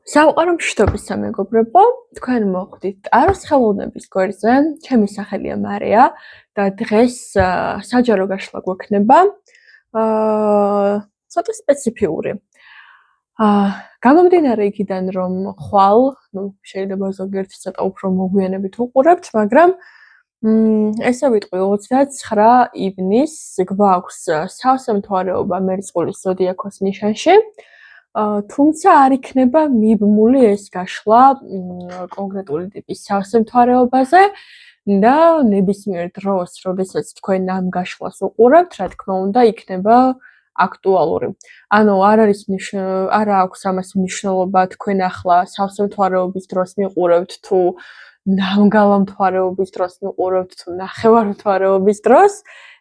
სამყარო მშვიდობის სამეგობრებო, თქვენ მოხვდით ტაროს ხელოვნების გვერდზე. ჩემი სახელია მარია და დღეს საჯარო გაშლა გვექნება ცოტა სპეციფიური. გამომდინარე იქიდან, რომ ხვალ, შეიძლება ზოგიერთი ცოტა უფრო მოგვიანებით უყურებთ, მაგრამ ესე ვიტყვი 29 ივნისს გვაქვს სავსე მთვარეობა მერწყულის ზოდიაქოს ნიშანში. თუმცა არ იქნება მიბმული ეს გაშლა კონკრეტული ტიპის სავსე მთვარეობაზე და ნებისმიერ დროს, როდესაც თქვენ ამ გაშლას უყურებთ, რა თქმა უნდა, იქნება აქტუალური. ანუ არ აქვს ამას მნიშვნელობა თქვენ ახლა სავსე მთვარეობის დროს მიყურებთ თუ ნამგალა მთვარეობის დროს მიყურებთ თუ ნახევარ მთვარეობის დროს.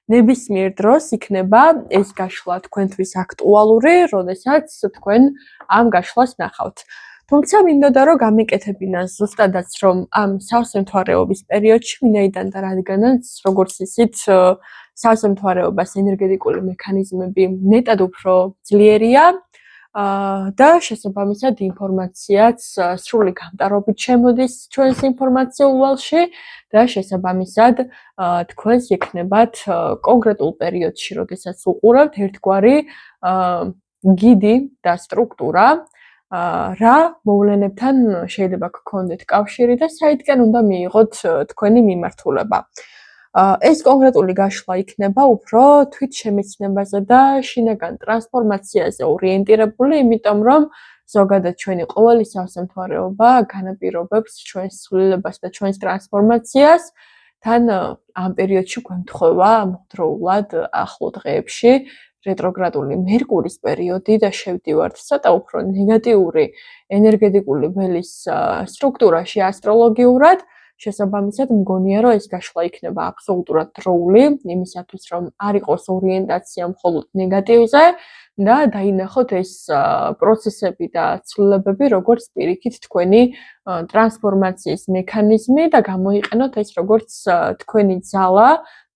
ნებისმიერ დროს იქნება ეს გაშლა თქვენთვის აქტუალური, როდესაც თქვენ ამ გაშლას ნახავთ. თუმცა მინდოდა რომ გამეკეთებინა ზუსტადაც რომ ამ სავსე მთვარეობის პერიოდში, ვინაიდან და რადგანაც როგორც ისიც სავსე მთვარეობას ენერგეტიკული მექანიზმები მეტად უფრო ძლიერია და შესაბამისად ინფორმაციაც სრული გამტარობით შემოდის ჩვენს ინფორმაციულ ველში და შესაბამისად თქვენს ექნებათ კონკრეტულ პერიოდში, როდესაც უყურავთ ერთგვარი გიდი და სტრუქტურა, რა მოვლენებთან შეიძლება გქონდეთ კავშირი და საიდკენ უნდა მიიღოთ თქვენი მიმართულება. ეს კონკრეტული გაშლა იქნება უფრო თვითშემეცნებაზე და შინაგან ტრანსფორმაციაზე ორიენტირებული, იმიტომ რომ ზოგადად ჩვენი ყოველი სავსე მთვარეობა განაპირობებს ჩვენს ცვლილებას და ჩვენს ტრანსფორმაციას. თან ამ პერიოდში გვემთხვევა მუდროულად ახლო დღეებში რეტროგრადული მერკურის პერიოდი და შევდივართ ცოტა უფრო ნეგატიური ენერგეტიკული ველის სტრუქტურაში ასტროლოგიურად. შესაბამისად, მგონია, რომ ეს გაშლა იქნება აბსოლუტურად დროული, იმისათვის, რომ არ იყოს ორიენტაცია მხოლოდ ნეგატივზე და დაინახოთ ეს პროცესები და ცვლილებები, როგორც პირიქით თქვენი ტრანსფორმაციის მექანიზმი და გამოიყენოთ ეს როგორც თქვენი ძალა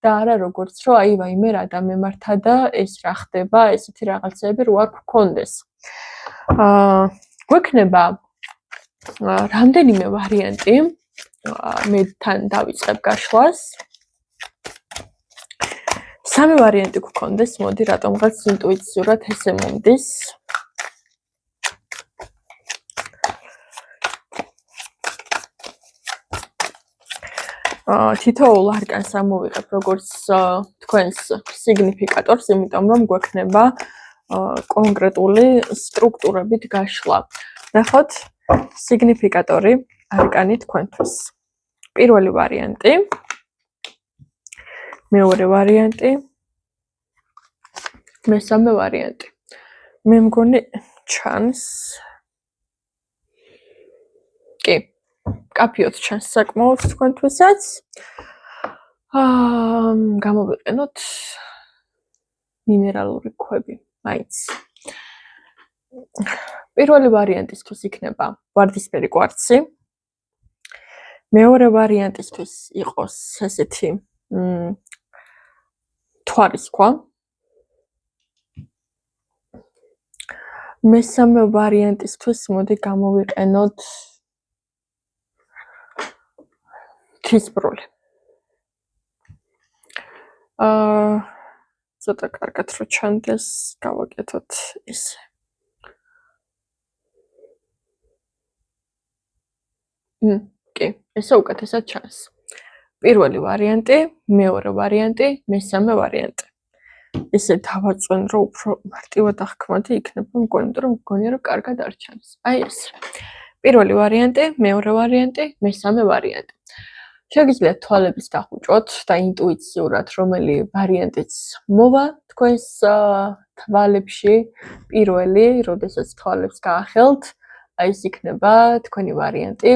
და არა როგორც რომ აი ვაიმე რა დამემართა და ეს რა ხდება, ესეთი რაღაცები რო არ გქონდეს. გვექნება რამდენიმე ვარიანტი. მე თან დავიწყებ გაშლას. სამი ვარიანტი გქონდეს, მოდი რატომღაც ინტუიციურად ესე მომდის. თითოეულ არკანს ამოვიღებ როგორც თქვენს სიგნიფიკატორს, იმიტომ რომ გვექნება კონკრეტული სტრუქტურებით გაშლა. ნახოთ, სიგნიფიკატორი არკანი თქვენთვის. პირველი ვარიანტი, მეორე ვარიანტი, მესამე ვარიანტი. მე მგონი ჩანს. კი, კაფეოთ ჩანს საკმაოდ თქვენთვისაც. გამოვიყენოთ მინერალური ქვები, მაინც. პირველი ვარიანტისთვის იქნება ვარდისფერი კვარცი. მეორე ვარიანტისთვის იყოს ესეთი მთვარის ქვა. მესამე ვარიანტისთვის მოდი გამოვიყენოთ თისბრული. ცოტა კარგად რო ჩანდეს, გავაკეთოთ ესე. კი, ესე უკეთესად ჩანს. პირველი ვარიანტი, მეორე ვარიანტი, მესამე ვარიანტი. ესე დავაწვენ, რომ უფრო მარტივად აღქმადი იქნება, მგონია, რომ კარგად არ ჩანს. აი ესე. პირველი ვარიანტი, მეორე ვარიანტი, მესამე ვარიანტი. შეგიძლიათ თვალების დახუჭოთ და ინტუიციურად რომელი ვარიანტიც მოვა თქვენს თვალებში პირველი, როდესაც თვალებს გაახელთ, აი ეს იქნება თქვენი ვარიანტი,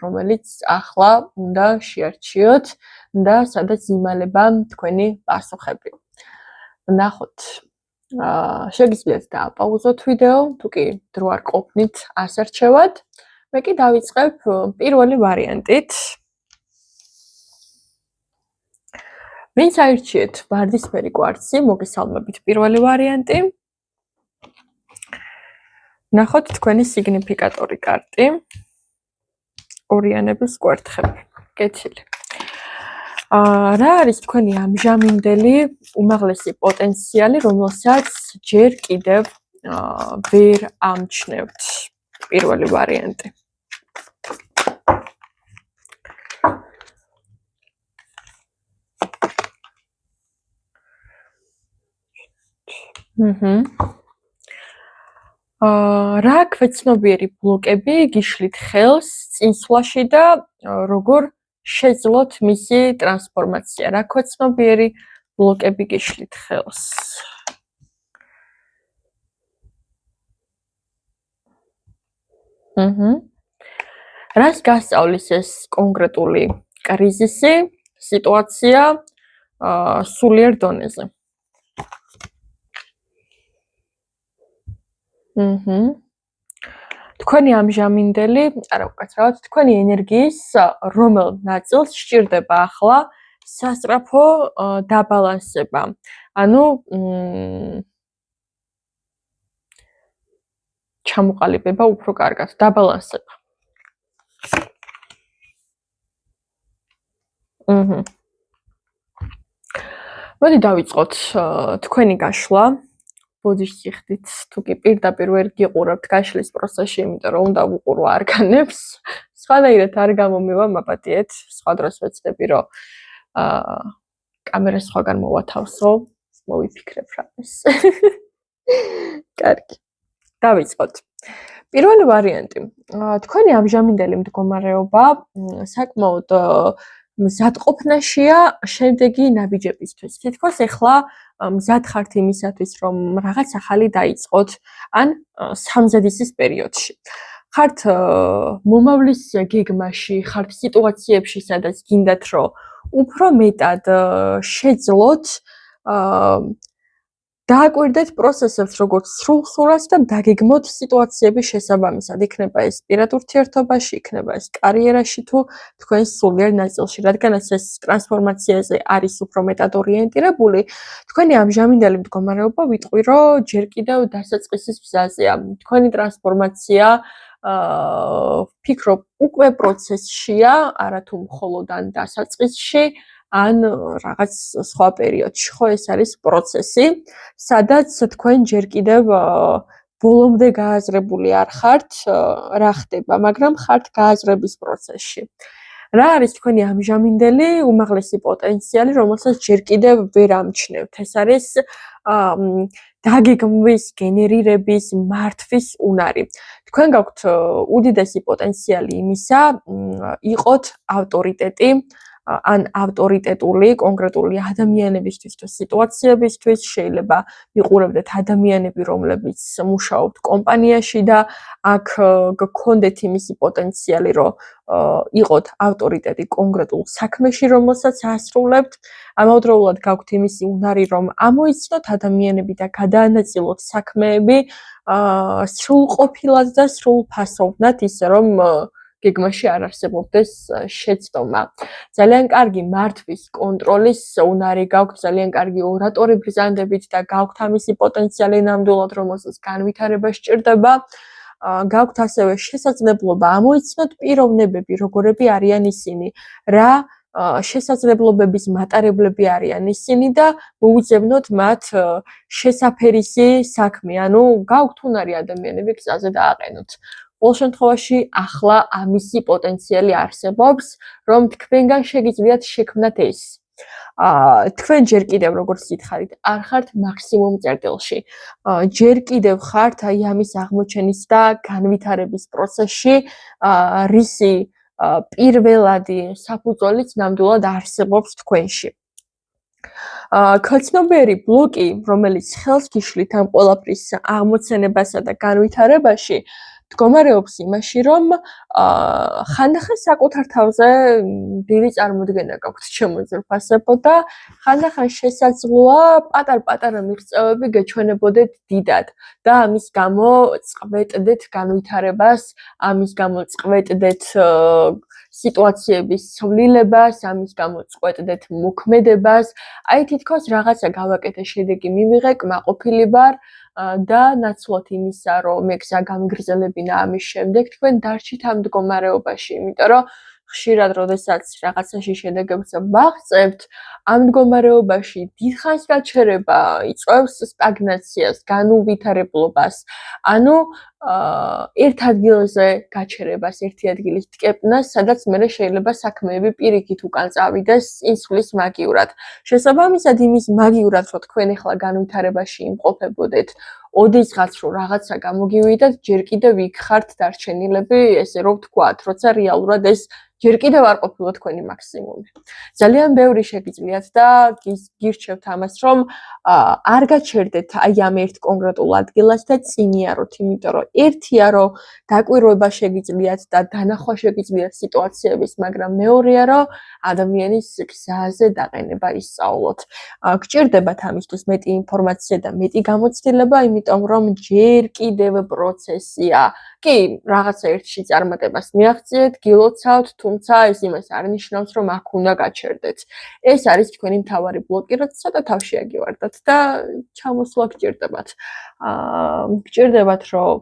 რომელიც ახლა უნდა შეარჩიოთ და სადაც იმალება თქვენი პასუხები. ნახოთ. შეგიძლიათ დააპაუზოთ ვიდეო, თუ კი დრო არ ყოფნით ასარჩევად. მე კი დავიწყებ პირველი ვარიანტით. ვინც აირჩიეთ ვარდისფერი კვარცი, მოგესალმებით პირველი ვარიანტი. ნახოთ თქვენი სიგნიფიკატორი კარტი. ორიანების კვერთხები. კეთილი. რა არის თქვენი ამჟამინდელი უმაღლესი პოტენციალი, რომელსაც ჯერ კიდევ ვერ ამჩნევთ? პირველი ვარიანტი. რა ქვეცნობიერი ბლოკები გიშლით ხელს წინსვლაში და როგორ შეძლოთ მისი ტრანსფორმაცია? რა ქვეცნობიერი ბლოკები გიშლით ხელს? რას გასწავლის ეს კონკრეტული კრიზისი, სიტუაცია სულიერ დონეზე? თქვენი ამჟამინდელი, არა უკაცრავად, თქვენი ენერგიის რომელ ნაწილს სჭირდება ახლა სასწრაფო დაბალანსება? ანუ ჩამოყალიბება უფრო კარგად, დაბალანსება. მოდი დავიწყოთ თქვენი გაშლა. ბოდიში ხდით, თუ კი პირდაპირ ვერ გიყურავთ გაშლის პროცესში, იმიტომ რომ უნდა ვუყურო არგანებს. სხვანაირად არ გამომივა, მაპატიეთ. სხვა დროს ვეცდები, რომ კამერა სხვაგან მოვათავსო, მოვიფიქრებ რამეს. კარგი. დავიწყოთ. პირველი ვარიანტი. თქვენი ამჟამინდელი მდგომარეობა საკმაოდ მზადყოფნაშია შემდეგი ნაბიჯებისთვის. თითქოს ეხლა მზად ხართ იმისათვის, რომ რაღაც ახალი დაიწყოთ, ან სამზადისის პერიოდში. ხართ მომავლის გეგმაში, ხართ სიტუაციებში, სადაც გინდათ, რომ უფრო მეტად შეძლოთ დააკვირდეთ პროცესებს, როგორც სრულსურას და დაგეგმოთ სიტუაციების შესაბამისად. იქნება ეს პირად ურთიერთობაში, იქნება ეს კარიერაში თუ თქვენ სულიერ ნაწილში, რადგან ეს ტრანსფორმაციაზე არის უფრო მეტად ორიენტირებული, თქვენი ამჟამინდელი მდგომარეობა ვიტყვი, რომ ჯერ კიდევ დასაწყისის გზაზეა. თქვენი ტრანსფორმაცია ვფიქრობ, უკვე პროცესშია, არა თუ მხოლოდ ან დასაწყისში, ან რაღაც სხვა პერიოდში, ხო, ეს არის პროცესი, სადაც თქვენ ჯერ კიდევ ბოლომდე გააზრებული არ ხართ, რა ხდება, მაგრამ ხართ გააზრების პროცესში. რა არის თქვენი ამჟამინდელი უმაღლესი პოტენციალი, რომელსაც ჯერ კიდევ ვერ ამჩნევთ? ეს არის დაგეგმვის, გენერირების, მართვის უნარი. თქვენ გაქვთ უდიდესი პოტენციალი იმისა, იყოთ ავტორიტეტი, ან ავტორიტეტული კონკრეტული ადამიანებისთვის თუ სიტუაციებისთვის, შეიძლება ვიყურებდეთ ადამიანები, რომლებიც მუშაობთ კომპანიაში და აქ გქონდეთ იმისი პოტენციალი, რომ იყოთ ავტორიტეტი კონკრეტულ საქმეში, რომელსაც ასრულებთ. ამავდროულად გაქვთ იმისი უნარი, რომ ამოიცნოთ ადამიანები და გადაანაწილოთ საქმეები სრულყოფილად და სრულფასოვნად, ისე რომ გეგმაში არ არსებობდეს შეცდომა. ძალიან კარგი მართვის, კონტროლის უნარი გაქვთ, ძალიან კარგი ორატორი ბრძანდებით და გაქვთ ამისი პოტენციალი ნამდვილად, რომელსაც განვითარება სჭირდება. გაქვთ ასევე შესაძლებლობა ამოიცნოთ პიროვნებები, როგორები არიან ისინი, რა შესაძლებლობების მატარებლები არიან ისინი და მოუძებნოთ მათ შესაფერისი საქმე, ანუ გაქვთ უნარი ადამიანები გზაზე დააყენოთ. ყოველ შემთხვევაში ახლა ამისი პოტენციალი არსებობს, რომ თქვენგან შეგიძლიათ შექმნათ ეს. თქვენ ჯერ კიდევ როგორც გითხარით, არ ხართ მაქსიმუმ წერტილში. ჯერ კიდევ ხართ აი ამის აღმოჩენის და განვითარების პროცესში, რისი პირველადი საფუძველიც ნამდვილად არსებობს თქვენში. ქვეცნობიერი ბლოკი, რომელიც ხელს გიშლით ამ ყველაფრის აღმოცენებასა და განვითარებაში, მდგომარეობს იმაში, რომ ხანდახან საკუთარ თავზე დიდი წარმოდგენა გაქვთ შემოძვირფასებო და ხანდახან შესაძლოა პატარ-პატარა მიღწევები გეჩვენებოდეთ დიდად და ამის გამო წყვეტდეთ განვითარებას, ამის გამო წყვეტდეთ სიტუაციების ცვლილებას, ამის გამო წყვეტდეთ მოქმედებას. აი თითქოს რაღაცა გავაკეთე, შედეგი მივიღე, კმაყოფილი ვარ, და ნაცვლად იმისა, რომ მე გზა გამიგრძელებინა ამის შემდეგ, თქვენ დარჩით ამ მდგომარეობაში, იმიტომ რომ ხშირად, როდესაც რაღაცაში შედეგებს ვაღწევთ, ამ მდგომარეობაში დიდხანს გაჩერება იწვევს სტაგნაციას, განუვითარებლობას. ანუ ერთ ადგილზე გაჩერებას, ერთი ადგილის ტკეპნას, სადაც მერე შეიძლება საქმეები პირიქით უკან წავიდეს წინსვლის მაგივრად. შესაბამისად, იმის მაგივრად, რომ თქვენ ახლა განვითარებაში იმყოფებოდეთ, ოდესღაც რომ რაღაცა გამოგივიდათ, ჯერ კიდევ იქ ხართ დარჩენილები, ესე რომ ვთქვათ, როცა რეალურად ეს ჯერ კიდევ არ ყოფილა თქვენი მაქსიმუმი. ძალიან ბევრი შეგიძლიათ და გირჩევთ ამას, რომ არ გაჩერდეთ აი ამ ერთ კონკრეტულ ადგილას და წინიაროთ, იმიტომ რომ ერთია, რომ დაკვირვება შეგიძლიათ და დანახვა შეგიძლიათ სიტუაციების, მაგრამ მეორეა, რომ ადამიანის გზაზე დაყენება ისწავლოთ. გჭირდებათ ამისთვის მეტი ინფორმაცია და მეტი გამოცდილება, იმიტომ რომ ჯერ კიდევ პროცესია. კი, რაღაცა ერთში წარმატებას მიაღწიეთ, გილოცავთ, თუმცა ეს იმას არ ნიშნავს, რომ აქ უნდა გაჩერდეთ. ეს არის თქვენი მთავარი ბლოკი, როდესაც თავში აგივარდათ და ჩამოსვლა გჭირდებათ. გჭირდებათ, რომ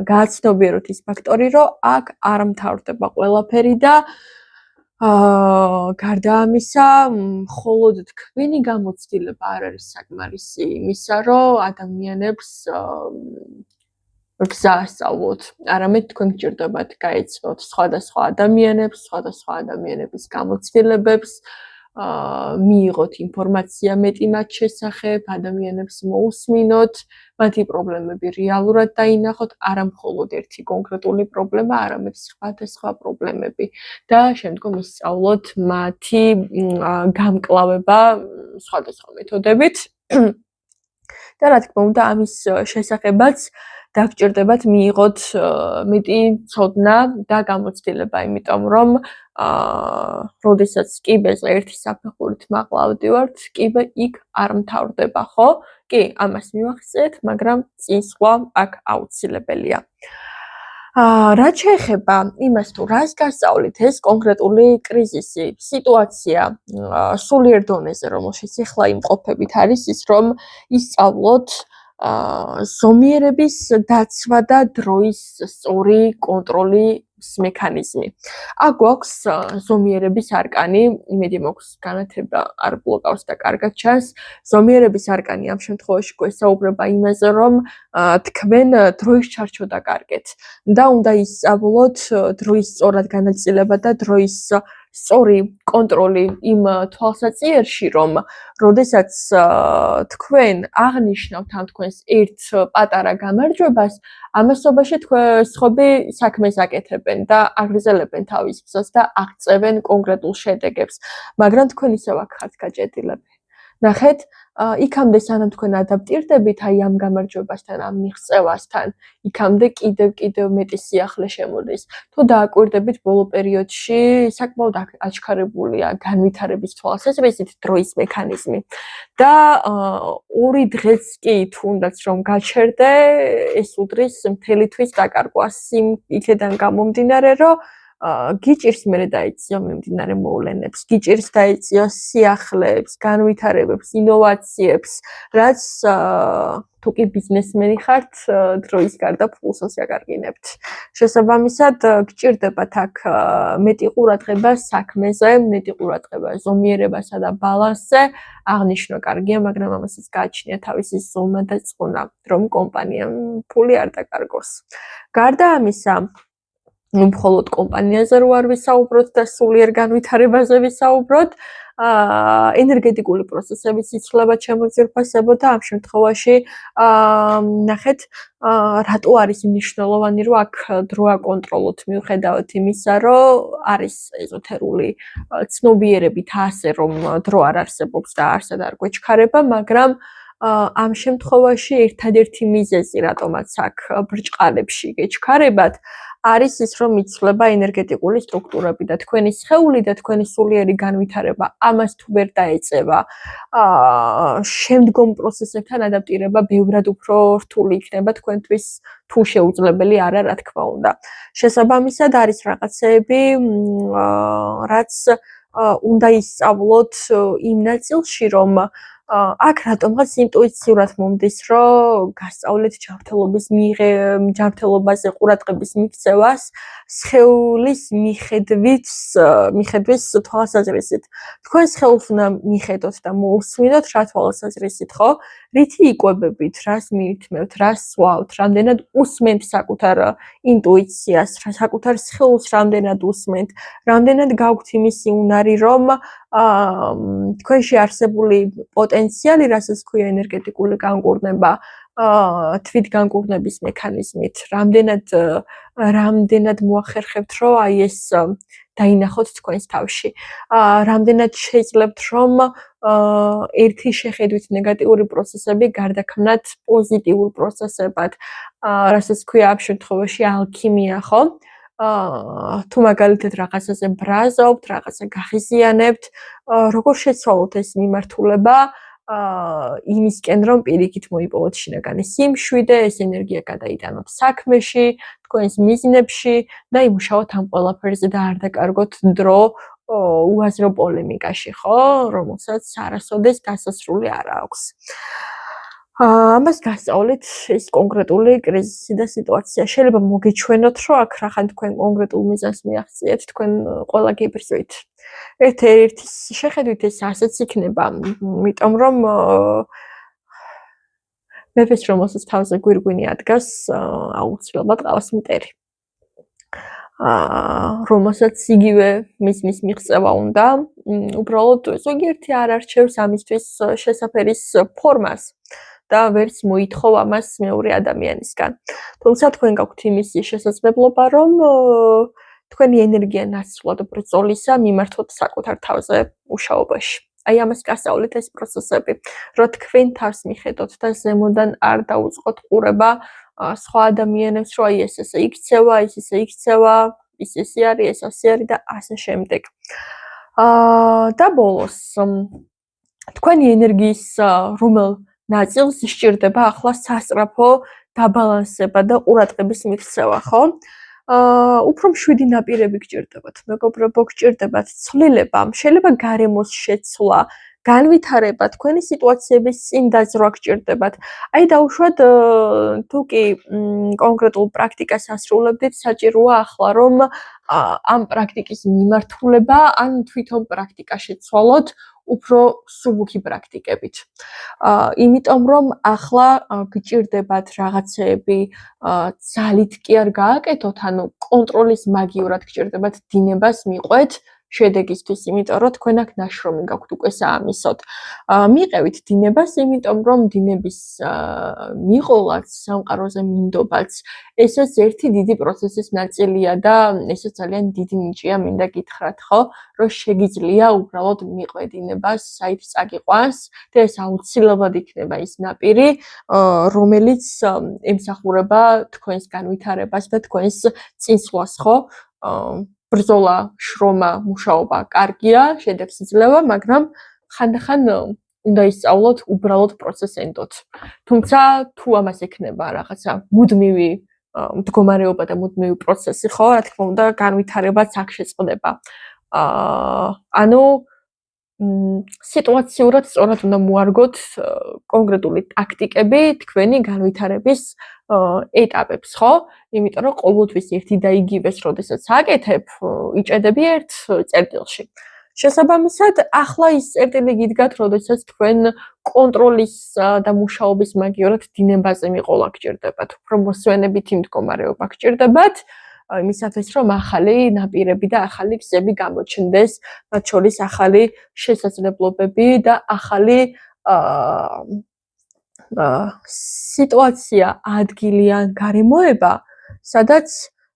გააცნობიეროთ ის ფაქტორი, რომ აქ არ მთავრდება ყველაფერი და გარდა ამისა, მხოლოდ თქვენი გამოცდილება არ არის საკმარისი იმისა, რომ ადამიანებს გზა ასწავლოთ. არამედ თქვენ გჭირდებათ გაეცნოთ სხვადასხვა ადამიანებს, სხვადასხვა ადამიანების გამოცდილებებს, მიიღოთ ინფორმაცია მეტი მათ შესახებ, ადამიანებს მოусმინოთ, მათი პრობლემები რეალურად დაინახოთ, არა მხოლოდ ერთი კონკრეტული პრობლემა, არამედ სხვადასხვა პრობლემები და შემდგომ ისწავლოთ მათი გამკლავება სხვადასხვა მეთოდებით. და რა თქმა უნდა, ამის შესახებაც დაგჭირდებათ მიიღოთ მეტი ცოდნა და გამოცდილება, იმიტომ რომ როდესაც კიბეზე ერთი საფეხურით მაყლავდივართ, კიბე იქ არ მთავრდება, ხო? კი, ამას მივახციეთ, მაგრამ წინსვლა აქ აუცილებელია. რაც შეეხება იმას, თუ რას გასწავლით, ეს კონკრეტული კრიზისი, სიტუაცია სულიერ დონეზე, რომელშიც ახლა იმყოფებით, არის ის, რომ ისწავლოთ ზომიერების დაცვა და დროის სწორი კონტროლის მექანიზმი. აქ გვაქვს ზომიერების არკანი, იმედი მაქვს განათება არ ბლოკავს და კარგად ჩანს. ზომიერების არკანი ამ შემთხვევაში გვესაუბრება იმაზე, რომ თქვენ დროის ჩარჩო დაკარგეთ და უნდა ისწავლოთ დროის სწორად განაწილება და დროის სწორი კონტროლი იმ თვალსაჩინოში, რომ როდესაც თქვენ აღნიშნავთ ამ თქვენს ერთ პატარა გამარჯვებას, ამასობაში სხვები საქმეს აკეთებენ და აგრძელებენ თავის გზას და აღწევენ კონკრეტულ შედეგებს, მაგრამ თქვენ ისევ აქ ხართ გაჭედილები. ნახეთ, იქამდე სანამ თქვენ ადაპტირდებით აი ამ გამარჯვებასთან, ამ მიღწევასთან, იქამდე კიდევ მეტი სიახლე შემოდის. თუ დააკვირდებით ბოლო პერიოდში საკმაოდ აჩქარებულია განვითარების თვალსაზრისით დროის მექანიზმი. და 2 დღეც კი თუნდაც რომ გაჩერდე, ეს უდრის მთელი თვის დაკარგვას იმ იქედან გამომდინარე, რომ გიჭირს მერე დაეციო მიმდინარე მოვლენებს, გიჭირს დაეციო სიახლეებს, განვითარებებს, ინოვაციებს, რაც თუ კი ბიზნესმენი ხართ, დროის გარდა ფულსაც აკარგინებთ. შესაბამისად, გჭირდებათ აქ მეტი ყურადღება საქმეზე, მეტი ყურადღება ზომიერებასა და ბალანსზე. აღნიშნო კარგია, მაგრამ ამასაც გააჩნია თავისი ზომა და წყუნა, რომ კომპანიამ ფული არ დაკარგოს. გარდა ამისა, მხოლოდ კომპანიაზე რო არ ვისაუბროთ და სულიერ განვითარებაზე ვისაუბროთ, ენერგეტიკული პროცესების ცვლილება შემოძირფასებოდა ამ შემთხვევაში, ნახეთ, რატო არის მნიშვნელოვანი, რომ აქ დრო აკონტროლოთ, მიუხედავად იმისა, რომ არის ეზოთერული ცნობიერებით ასე, რომ დრო არ არსებობს და არსად არ გვეჩქარება, მაგრამ ამ შემთხვევაში ერთადერთი მიზეზი, რატომაც აქ ბრჭყალებში გეჩქარებათ, არის ის, რომ იცვლება ენერგეტიკული სტრუქტურები და თქვენი სხეული და თქვენი სულიერი განვითარება ამას თუ ვერ დაეწევა, შემდგომ პროცესებთან ადაპტირება ბევრად უფრო რთული იქნება თქვენთვის, თუ შეუძლებელი არა, რა თქმა უნდა. შესაბამისად, არის რაღაცეები, რაც უნდა ისწავლოთ იმ ნაწილში, რომ აქ რატომღაც ინტუიციურად მომდის, რომ გასწავლეთ ჯანმრთელობაზე ყურადღების მიქცევას სხეულის მიხედვის თვალსაზრისით. თქვენ სხეულს უნდა მიხედოთ და მოусმინოთ რა თვალსაზრისით, ხო? რითი იკვებებით, რას მიირთმევთ, რას სვავთ, რამდენად უსმენთ საკუთარ ინტუიციას, საკუთარ სხეულს რამდენად უსმენთ, რამდენად გაქვთ იმისი უნარი, რომ თქვენში არსებული პოტენციალი, რასაც ქვია ენერგეტიკული განკურნება, თვითგანკურნების მექანიზმით, რამდენად მოახერხებთ, რომ აი ეს დაინახოთ თქვენს თავში. რამდენად შეძლებთ, რომ ერთი შეხედვით ნეგატიური პროცესები გარდაქმნათ პოზიტიურ პროცესებად, რასაც ქვია ამ შემთხვევაში ალქიმია, ხო? თუ მაგალითად რაღაცაზე ბრაზობთ, რაღაცა გაღიზიანებთ, როგორ შეცვალოთ ეს მიმართულება იმისკენ, რომ პირიქით მოიპოვოთ შინაგანი სიმშვიდე, ეს ენერგია გადაიტანოთ საქმეში, თქვენს მიზნებში და იმუშაოთ ამ ყველაფერზე და არ დაკარგოთ დრო უაზრო პოლემიკაში, ხო? რომელსაც არასოდეს დასასრული არ აქვს. ამას გასწავლით ეს კონკრეტული კრიზისი და სიტუაცია. შეიძლება მოგეჩვენოთ, რომ აქ რახან თქვენ კონკრეტულ მიზანს მიაღწიეთ, თქვენ ყველა გიბრძვით. ერთ-ერთი შეხედვით ეს ასეც იქნება, იმიტომ რომ მეფეს რომელსაც თავზე გვირგვინი ადგას, აუცილებლად ყავს მტერი. რომელსაც იგივე მიზნის მიღწევა უნდა, უბრალოდ ზოგიერთი არ არჩევს ამისთვის შესაფერის ფორმას და ვერც მოითხოვ ამას მეორე ადამიანისგან. თუმცა თქვენ გაქვთ იმის შესაძლებლობა, რომ თქვენი ენერგია ნაცვლად ბრძოლისა მიმართოთ საკუთარ თავზე მუშაობაში. აი ამას გასწავლეთ ეს პროცესები, რომ თქვენ თავს მიხედოთ და ზემოდან არ დაუწყოთ ყურება სხვა ადამიანებს, რომ აი ეს ესე იქცევა, ის ესე იქცევა, ის ესე არის, ეს ასე არის და ასე შემდეგ. და ბოლოს თქვენი ენერგიის რომელ ნაწილს სჭირდება ახლა სასწრაფო დაბალანსება და ყურადღების მიქცევა, ხო? უფრო მშვიდი ნაპირები გჭირდებათ, მეგობრებო, გჭირდებათ ცვლილება, შეიძლება გარემოს შეცვლა, განვითარება, თქვენი სიტუაციების წინ დაძრა გჭირდებათ. აი დაუშვათ თუ კი კონკრეტულ პრაქტიკას ასრულებდით, საჭიროა ახლა რომ ამ პრაქტიკის მიმართულება ან თვითონ პრაქტიკა შეცვალოთ უფრო სუბუქი პრაქტიკებით. იმიტომ რომ ახლა გჭირდებათ რაღაცეები ძალით კი არ გააკეთოთ, ანუ კონტროლის მაგიურად გჭირდებათ დინებას მიყვეთ შედეგისთვის, იმიტომ რომ თქვენ აქ ნაშრომი გაქვთ უკვე საამისოდ. მიყევით დინებას, იმიტომ რომ დინების მიყოლაც, სამყაროზე მინდობაც, ესეც ერთი დიდი პროცესის ნაწილია და ესეც ძალიან დიდი ნიჭია, მინდა გითხრათ, ხო? რომ შეგიძლია უბრალოდ მიყვე დინებას, საით წაგიყვანს და ეს აუცილებლად იქნება ის ნაპირი, რომელიც ემსახურება თქვენს განვითარებას და თქვენს წინსვლას, ხო? ბრძოლა, შრომა, მუშაობა კარგია, შედეგს იძლევა, მაგრამ ხანდახან უნდა ისწავლოთ უბრალოდ პროცესენდოთ. თუმცა თუ ამას ექნება რაღაცა მუდმივი მდგომარეობა და მუდმივი პროცესი, ხო, რა თქმა უნდა, განვითარებაც აქ შეწყდება. ანუ სიტუაციურად სწორად უნდა მოარგოთ კონკრეტული ტაქტიკები თქვენი განვითარების ეტაპებს, ხო? იმიტომ რომ ყოველთვის ერთი და იგივეს, როდესაც აკეთებ, იჭედები ერთ წერტილში. შესაბამისად, ახლა ის წერტილი გიდგათ, როდესაც თქვენ კონტროლის და მუშაობის მაგივრად დინებაზე მიყოლა გჭირდებათ, უფრო მოსვენებითი მდგომარეობა გჭირდებათ, იმისათვის, რომ ახალი ნაპირები და ახალი გზები გამოჩნდეს, მათ შორის ახალი შესაძლებლობები და ახალი სიტუაცია, ადგილი ან გარემოება, სადაც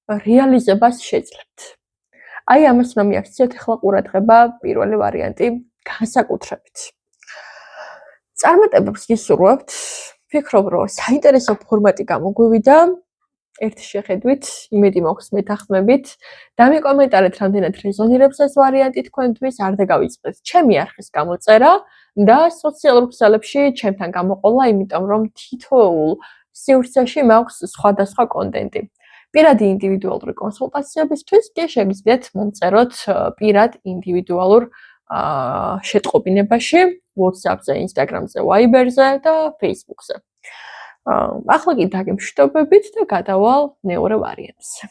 რეალიზებას შეძლებთ. აი ამას რომ მიაქციოთ ახლა ყურადღება პირველი ვარიანტი განსაკუთრებით. წარმატებებს გისურვებთ. ვფიქრობ, რომ საინტერესო ფორმატი გამოგვივიდა. ერთი შეხედვით, იმედი მაქვს მეთანხმებით. დამიკომენტარეთ, რამდენად რეზონირებს ეს ვარიანტი თქვენთვის, არ დაგავიწყდეთ ჩემი არხის გამოწერა და სოციალურ ქსელებში ჩემთან გამოყოლა, იმიტომ რომ თითოეულ სივრცეში მაქვს სხვადასხვა კონტენტი. პირადი ინდივიდუალური კონსულტაციებისთვის კი შეგიძლიათ მომწეროთ პირად ინდივიდუალურ შეტყობინებაში WhatsApp-ზე, Instagram-ზე, Viber-ზე და Facebook-ზე. ახლა კი დაგემშვიდობებით და გადავალ მეორე ვარიანტზე.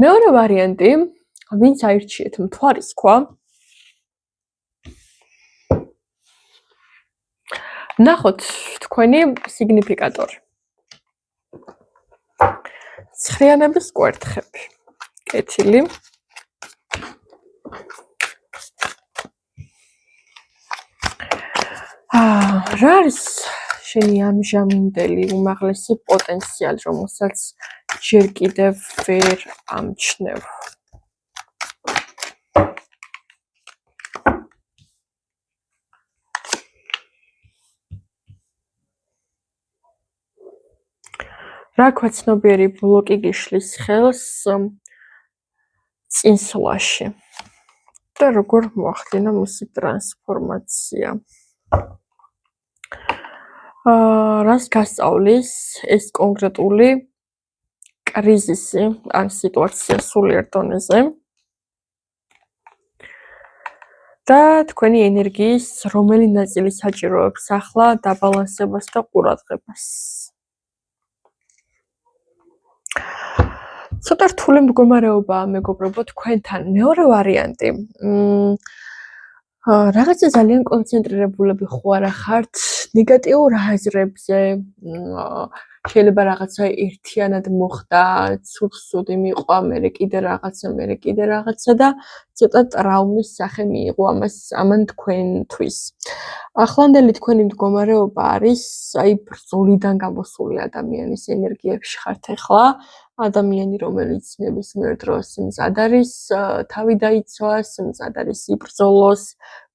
მეორე ვარიანტი, ვინც აირჩიეთ მთვარისქვა, ნახოთ თქვენი სიგნიფიკატორი. ცხრიანების კვერთხები, კეთილი. რა არის შენი ამჟამინდელი უმაღლესი პოტენციალი, რომელსაც ჯერ კიდევ ვერ ამჩნევ? რა ქვაცნობიერი ბლოკი გიშლის ხელს წინსვლაში და როგორ მოახდინა მისი ტრანსფორმაცია? რას გასწავლის ეს კონკრეტული კრიზისი ან სიტუაცია სულიერ დონეზე და თქვენი ენერგიის რომელი ნაწილი საჭიროებს ახლა დაბალანსებას და ყურადღებას? ცოტა რთული მდგომარეობაა მეგობრებო თქვენთან. მეორე ვარიანტი. რაღაცა ძალიან კონცენტრირებულები ხო არა ხართ ნეგატიურ აზრებზე, შეიძლება რაღაცა ერთიანად მოხდა, ცუდ-ცუდი მიყვა, მერე კიდე რაღაცა და ცოტა ტრაუმის სახე მიიღო ამან თქვენთვის. ახლანდელი თქვენი მდგომარეობა არის, ბრძოლიდან გამოსული ადამიანის ენერგიებში ხართ ახლა. ადამიანი, რომელიც ნებისმიერ დროს მზად არის თავი დაიცვას, მზად არის იბრძოლოს,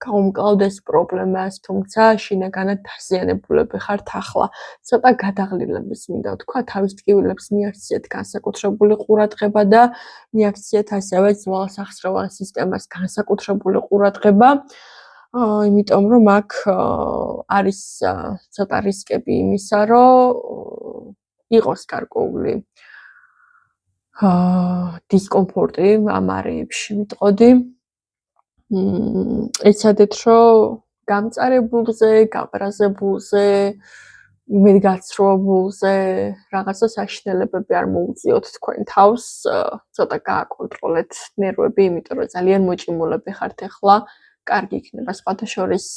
გაუმკლავდეს პრობლემას, თუმცა შინაგანად დაზიანებულები ხართ ახლა. ცოტა გადაღლილების მინდა ვთქვა, თავის ტკივილებს მიაქციეთ განსაკუთრებული ყურადღება და მიაქციეთ ასევე ძვალსახსროვან სისტემას განსაკუთრებული ყურადღება, იმიტომ რომ აქ არის ცოტა რისკები იმისა, რომ იყოს გარკვეული დისკომფორტი ამ არეებში ვიტყოდი. ეცადეთ, რომ გამწარებულზე, გაბრაზებულზე, იმედგაცრუებულზე რაღაცა საშინელებები არ მოუწიოთ თქვენ თავს, ცოტა გააკონტროლეთ ნერვები, იმიტომ რომ ძალიან მოჭიმულები ხართ ახლა. კარგი იქნება სხვათა შორის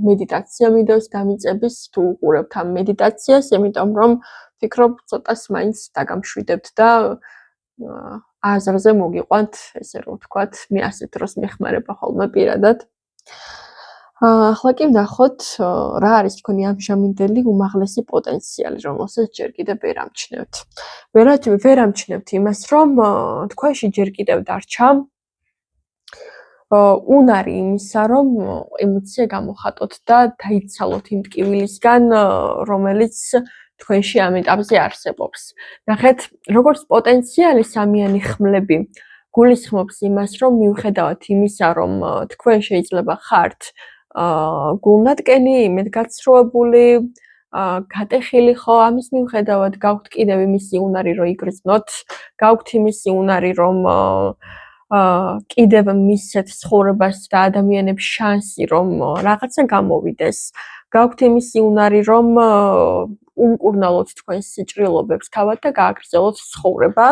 მედიტაცია მიდევს დამიწების თუ უყურებთ ამ მედიტაციას, იმიტომ რომ ვფიქრობ ცოტას მაინც დაგამშვიდებთ და აზრზე მოგიყვანთ, ესე რომ ვთქვათ, მე ასეთ დროს მეხმარება ხოლმე პირადად. ახლა კი ვნახოთ, რა არის თქვენი ამჟამინდელი უმაღლესი პოტენციალი, რომელსაც ჯერ კიდევ ვერ ამჩნევთ. ვერ ამჩნევთ იმას, რომ თქვენში ჯერ კიდევ დარჩა უნარი იმისა, რომ ემოცია გამოხატოთ და დაიცალოთ იმ ტკივილისგან, რომელიც თქვენში ამ ეტაპზე არსებობს. ნახეთ, როგორც პოტენციალი სამიანი ხმლები გულისხმობს იმას, რომ მიუხედავად იმისა, რომ თქვენ შეიძლება ხართ გულნატკენი, იმედგაცრუებული, გატეხილი ხო, ამის მიუხედავად გაქვთ კიდევ იმისი უნარი, რომ იგრძნოთ, გაქვთ იმისი უნარი, რომ კიდევ მისცეთ ცხოვრებას და ადამიანებს შანსი, რომ რაღაცა გამოვიდეს. გაქვთ იმისი უნარი, რომ უმკურნალოთ თქვენს სიჭრილობებს თავად და გააგრძელოთ ცხოვრება.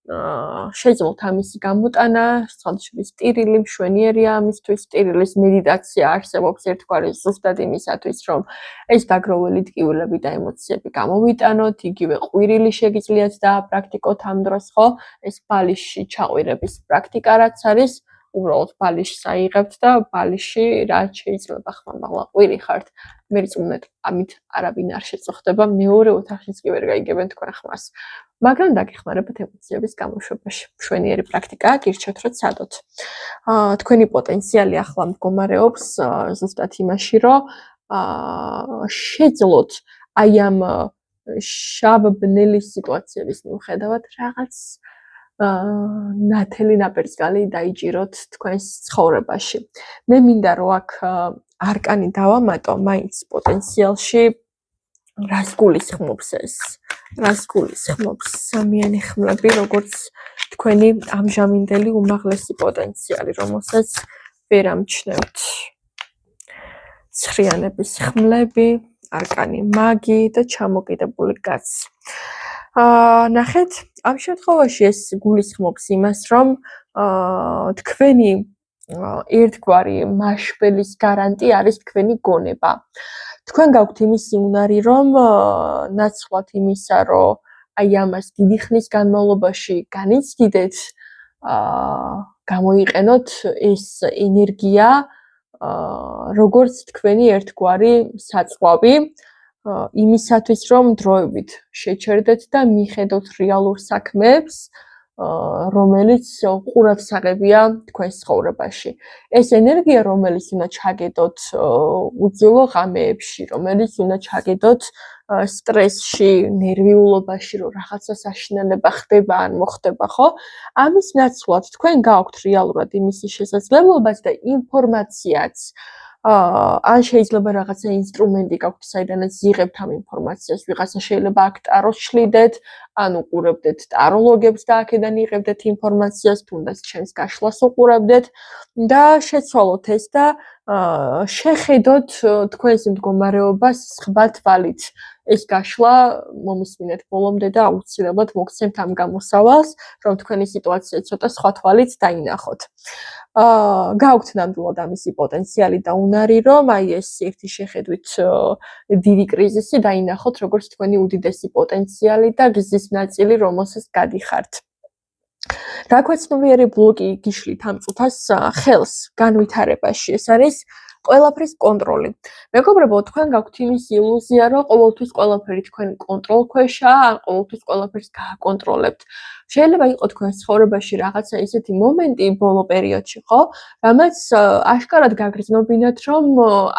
Შეიძლება ამისი გამოტანა, სხვადასხვა სტირილი, მშვენიერია ამისთვის, სტირილის მედიტაცია არსებობს ერთგვარი ზუსტად იმისათვის, რომ ეს დაგროვილი ტკივილები და ემოციები გამოვიტანოთ, იგივე ყვირილი შეგიძლიათ დააპრაქტიკოთ ამ დროს, ხო? ეს ბალიშში ჩაყვირების პრაქტიკა რაც არის, უბრალოდ ბალიშს აიღებთ და ბალიშში რაც შეიძლება ხმამაღლა ყვირი ხართ, მერწმუნეთ, ამით არავინ არ შეწუხდება, მეორე ოთახშიც კი ვერ გაიგებენ თქვენ ხმას. მაგრამ დაგეხმარებათ ემოციების გამოშვებაში. მშვენიერი პრაქტიკაა, გირჩევთ, რომ ცადოთ. თქვენი პოტენციალი ახლა მდგომარეობს ზუსტად იმაში, რომ შეძლოთ აი ამ შავ ბნელი სიტუაციების მიუხედავად რაღაც ნათელი ნაპერწკალი დაიჭიროთ თქვენს ცხოვრებაში. მე მინდა რომ აქ არკანი დავამატო მაინც პოტენციალში რას გულისხმობს ეს რას გულისხმობს სამიანი ხმლები, როგორც თქვენი ამჟამინდელი უმაღლესი პოტენციალი, რომელსაც ვერ ამჩნევთ. ცხრიანების ხმლები, არკანი მაგი და ჩამოკიდებული კაცი. ნახეთ, ამ შემთხვევაში ეს გულისხმობს იმას, რომ თქვენი ერთგვარი მაშველის გარანტი არის თქვენი გონება. თქვენ გაქვთ იმისი უნარი, რომ ნაცვლად იმისა, რომ აი ამას დიდი ხნის განმავლობაში განიცდიდეთ, გამოიყენოთ ეს ენერგია, როგორც თქვენი ერთგვარი საწვავი, იმისათვის, რომ დროებით შეჩერდეთ და მიხედოთ რეალურ საქმეებს, რომელიც ყურადსაღებია თქვენს ცხოვრებაში. ეს ენერგია, რომელიც უნდა ჩაგედოთ უძილო ღამეებში, რომელიც უნდა ჩაგედოთ სტრესში, ნერვიულობაში, რომ რაღაცა საშინელება ხდება ან მოხდება, ხო? ამის ნაცვლად თქვენ გაქვთ რეალურად იმის შესაძლებლობაც და ინფორმაციაც, ან შეიძლება რაღაცა ინსტრუმენტი გაქვთ, საიდანაც იღებთ ამ ინფორმაციას, ვიღაცა შეიძლება აქ ტაროს შლიდეთ, ან უყურებდეთ ტაროლოგებს და აქედან იღებდეთ ინფორმაციას, თუნდაც ჩემს გაშლას უყურებდეთ და შეცვალოთ ეს და შეხედოთ თქვენს მდგომარეობას სხვა თვალით. ეს გაშლა მომისმინეთ ბოლომდე და აუცილებლად მოგცემთ ამ გამოსავალს, რომ თქვენი სიტუაცია ცოტა სხვა თვალით დაინახოთ. გაქვთ ნამდვილად ამისი პოტენციალი და უნარი, რომ აი ეს ერთი შეხედვით დიდი კრიზისი დაინახოთ, როგორც თქვენი უდიდესი პოტენციალი და გზის ნაწილი, რომელსაც გადიხართ. რაქვეცნობიერი ბლოკი გიშლით ამ წუთას ხელს განვითარებაში, ეს არის ყველაფრის კონტროლი. მეგობრებო, თქვენ გაქვთ იმის ილუზია, რომ ყოველთვის ყველაფერი თქვენი კონტროლ ქვეშაა, ან ყოველთვის ყველაფერს გააკონტროლებთ. შეიძლება იყოს თქვენ ცხოვრებაში რაღაცა ისეთი მომენტი ბოლო პერიოდში, ხო? რამაც აშკარად გაგრძნობინათ, რომ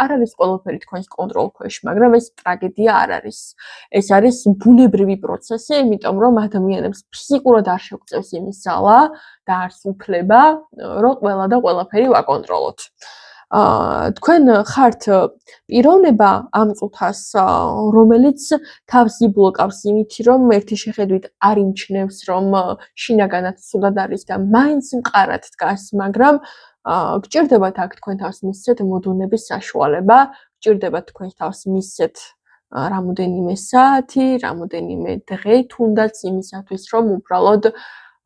არ არის ყველაფერი თქვენს კონტროლ ქვეშ, მაგრამ ეს ტრაგედია არ არის. ეს არის ბუნებრივი პროცესი, იმიტომ რომ ადამიანებს ფიზიკურად არ შეგვწევს იმის ძალა და არც უფლება, რომ ყველა და ყველაფერი ვაკონტროლოთ. თქვენ ხართ პიროვნება ამ წუთას, რომელიც თავს იბლოკავს იმითი, რომ ერთი შეხედვით არ იმჩნევს, რომ შინაგანად ცუდად არის და მაინც მყარად დგას, მაგრამ გჭირდებათ აქ თქვენ თავს მისცეთ მოდუნების საშუალება, გჭირდებათ თქვენ თავს მისცეთ რამოდენიმე საათი, რამოდენიმე დღე, თუნდაც იმისათვის, რომ უბრალოდ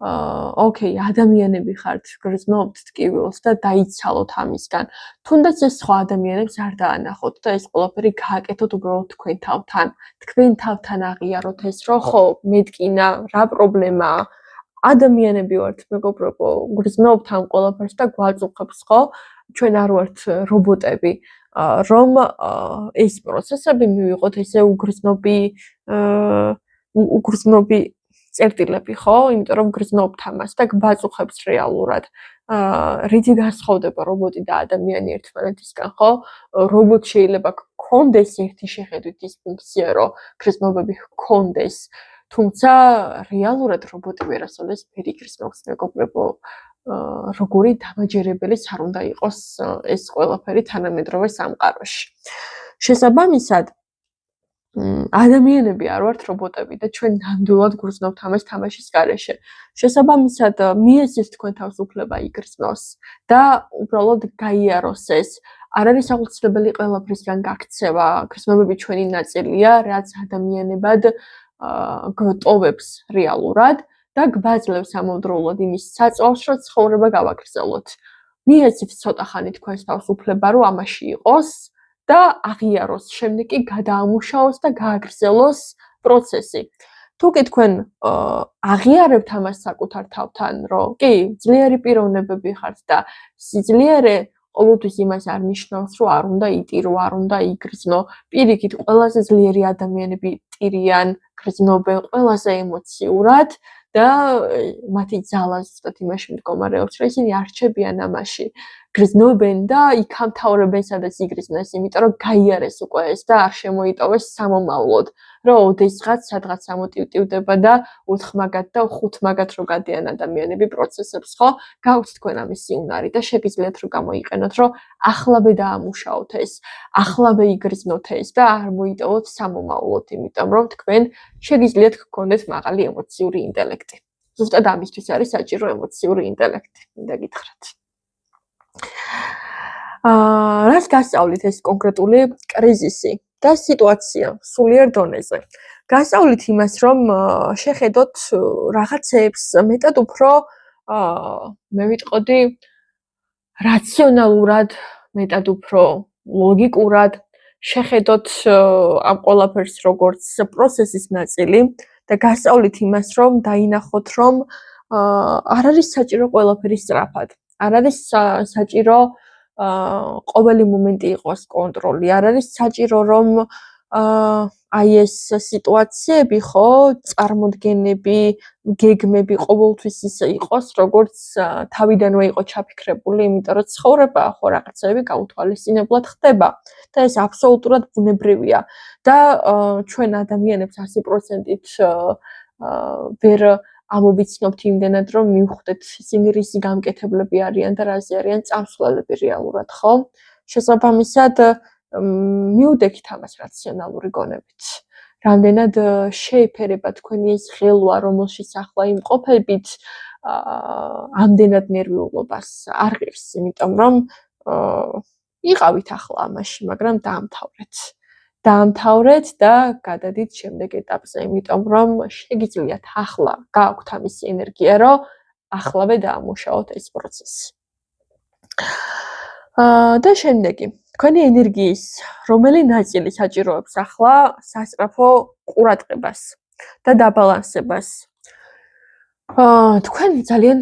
ოკეი, ადამიანები ხართ, გრძნობთ ტკივილს და დაიცალოთ ამისგან. თუნდაც ეს სხვა ადამიანებს არ დაანახოთ და ეს ყველაფერი გააკეთოთ უბრალოდ თქვენ თავთან. თქვენ თავთან აღიაროთ ეს, რომ ხო, მეტკინა, რა პრობლემაა? ადამიანები ვართ, მეგობრებო, გრძნობთ ამ ყველაფერს და გვაწუხებს, ხო? ჩვენ არ ვართ რობოტები, რომ ეს პროცესები მივიღოთ ესე უგრძნობი წერტილები, ხო? იმიტომ რომ გრძნობთ ამას და გვაწუხებს რეალურად. რითი განსხვავდება რობოტი და ადამიანი ერთმანეთისგან, ხო? რობოტ შეიძლება გქონდეს ერთი შეხედვით ის ფუნქცია, რომ გრძნობები გქონდეს, თუმცა რეალურად რობოტი ვერასოდეს ვერ იგრძნობს, მეგობრებო. როგორი დამაჯერებელი არ უნდა იყოს ეს ყველაფერი თანამედროვე სამყაროში. შესაბამისად, ადამიანები არ ვართ რობოტები და ჩვენ ნამდვილად გრძნობთ ამას თამაშის გარეშე. შესაბამისად, მიეცეთ თქვენ თავს უფლება იგრძნოს და უბრალოდ გაიაროს ეს. არ არის აუცილებელი ყველაფრისგან გაქცევა, გრძნობები ჩვენი ნაწილია, რაც ადამიანებად გვტოვებს რეალურად და გვაძლევს ამავდროულად იმის საწვავს, რომ ცხოვრება გავაგრძელოთ. მიეცეთ ცოტა ხანი თქვენს თავს უფლება, რომ ამაში იყოს და აღიაროს, შემდეგ კი გადაამუშაოს და გააგრძელოს პროცესი. თუ კი თქვენ აღიარებთ ამას საკუთარ თავთან, რომ კი, ძლიერი პიროვნებები ხართ და სიძლიერე ყოველთვის იმას არ ნიშნავს, რომ არ უნდა იტირო, არ უნდა იგრძნო. პირიქით, ყველაზე ძლიერი ადამიანები ტირიან, გრძნობენ ყველაზე ემოციურად და მათი ძალა ზუსტად იმაში მდგომარეობს, რომ ისინი არ რჩებიან ამაში. გრძნობენ და იქამთავრებენ სადაც იგრძნეს, იმიტომ რომ გაიარეს უკვე ეს და არ შემოიტოვეს სამომავლოდ, რომ ოდესღაც სადღაც ამოტივტივდება და 4 მაგათ და 5 მაგათ რო გადიან ადამიანები პროცესებს, ხო? გაქვთ თქვენ ამისი უნარი და შეგიძლიათ რომ გამოიყენოთ, რომ ახლავე დაამუშაოთ ეს, ახლავე იგრძნოთ ეს და არ მოიტოვოთ სამომავლოდ, იმიტომ რომ თქვენ შეგიძლიათ გქონდეთ მაღალი ემოციური ინტელექტი. ზუსტად ამისთვის არის საჭირო ემოციური ინტელექტი, მინდა გითხრათ. რას გასწავლით ეს კონკრეტული კრიზისი და სიტუაცია სულიერ დონეზე? გასწავლით იმას, რომ შეხედოთ რაღაცებს მეტად უფრო მე ვიტყოდი რაციონალურად, მეტად უფრო ლოგიკურად შეხედოთ ამ ყველაფერს როგორც პროცესის ნაწილი და გასწავლით იმას, რომ დაინახოთ, რომ არ არის საჭირო ყველაფერი სწრაფად. არ არის საჭირო ყოველი მომენტი იყოს კონტროლი. არ არის საჭირო რომ აი ეს სიტუაციები ხო, წარმოდგენები, გეგმები ყოველთვის ისე იყოს, როგორც თავიდანვე იყო ჩაფიქრებული, იმიტომ რომ ცხოვრება ხო რაღაცები გაუთვალისწინებლად ხდება და ეს აბსოლუტურად ბუნებრივია და ჩვენ ადამიანებს 100%-ით ვერ ამოვიცნობთ იმდენად, რომ მივხვდეთ ისინი რისი გამკეთებლები არიან და რაზე არიან წამსვლელები რეალურად, ხო? შესაბამისად, მიუდექით ამას რაციონალური გონებით. რამდენად შეეფერება თქვენი ეს ღელვა, რომელშიც ახლა იმყოფებით, ამდენად ნერვიულობას არ ღირს, იმიტომ რომ იყავით ახლა ამაში, მაგრამ დაამთავრეთ და გადადით შემდეგ ეტაპზე, იმიტომ რომ შეგიძლიათ ახლა გააქვთ ამის ენერგია, რომ ახლავე დაამუშაოთ ეს პროცესი. და შემდეგი, თქვენი ენერგიის რომელი ნაწილი საჭიროებს ახლა სასწრაფო ყურადღებას და დაბალანსებას? თქვენ ძალიან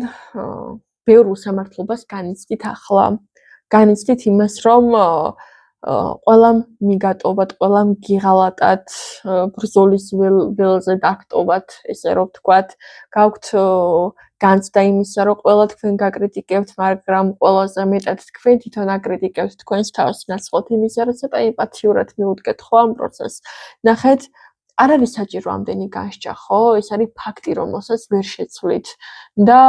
ბევრ უსამართლობას განიცდით ახლა. განიცდით იმას, რომ ყველამ მიგატოვათ, ყველამ გიღალატათ, ბრძოლის ველზე დაგტოვათ, ესე რომ ვთქვათ, გაქვთ განცდა იმისა, რომ ყველა თქვენ გაკრიტიკებთ, მაგრამ ყველაზე მეტად თქვენ თვითონ აკრიტიკებთ თქვენს თავს, ნაცვლად იმისა, რომ ცოტა ემპათიურად მიუდგეთ ხო ამ პროცესს. ნახეთ, არ არის საჭირო ამდენი განსჯა, ხო? ეს არის ფაქტი, რომელსაც ვერ შეცვლით და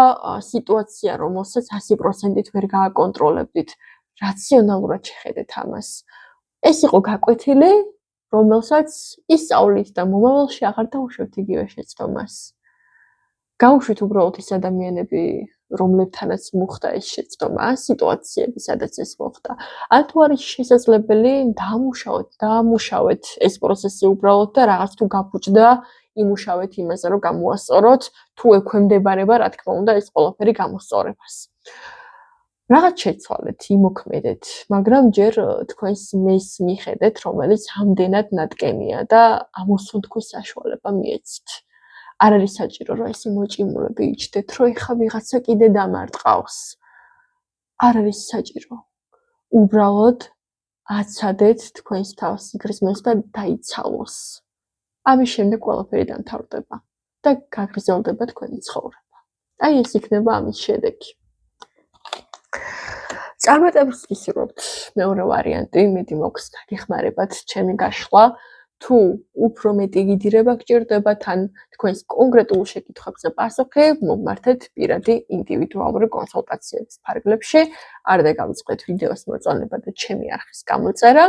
სიტუაცია, რომელსაც 100%-ით ვერ გააკონტროლებდით. რაციონალურად შეხედეთ ამას. ეს იყო გაკვეთილი, რომელსაც ისწავლით და მომავალში აღარ დაუშვებთ იგივე შეცდომას. გაუშვით უბრალოდ ის ადამიანები, რომლებთანაც მოხდა ეს შეცდომა, სიტუაციები, სადაც ეს მოხდა. ან თუ არის შესაძლებელი, დაამუშავეთ ეს პროცესი უბრალოდ და რაღაც თუ გაფუჭდა, იმუშავეთ იმაზე, რომ გამოასწოროთ, თუ ექვემდებარება, რა თქმა უნდა, ეს ყველაფერი გამოსწორებას. რაღაც შეცვალეთ, იმოქმედეთ, მაგრამ ჯერ თქვენს მეს მიხედეთ, რომელიც ამდენად ნატკენია და ამოსუნთქვის საშუალება მიეცით. არ არის საჭირო, რომ ესე მოჭიმულები იჯდეთ, რომ ეხა ვიღაცა კიდე დამარტყავს. არ არის საჭირო. უბრალოდ აცადეთ თქვენს თავს იგრძნოს და დაიცალოს. ამის შემდეგ ყველაფერი დამთავრდება და გაგრძელდება თქვენი ცხოვრება. აი ეს იქნება ამის შედეგი. წარმატებას ვისურვებთ. მეორე ვარიანტი, იმედი მოგვს გაგეხმარებათ ჩემი გაშლა. თუ უფრო მეტი გიდირება გჭირდებათ, ან თქვენს კონკრეტულ შეკითხვებზე პასუხი, მოგმართეთ პირადი ინდივიდუალური კონსულტაციების ფარგლებში. არ დაგავიწყეთ ვიდეოს მოწონება და ჩემი არხის გამოწერა.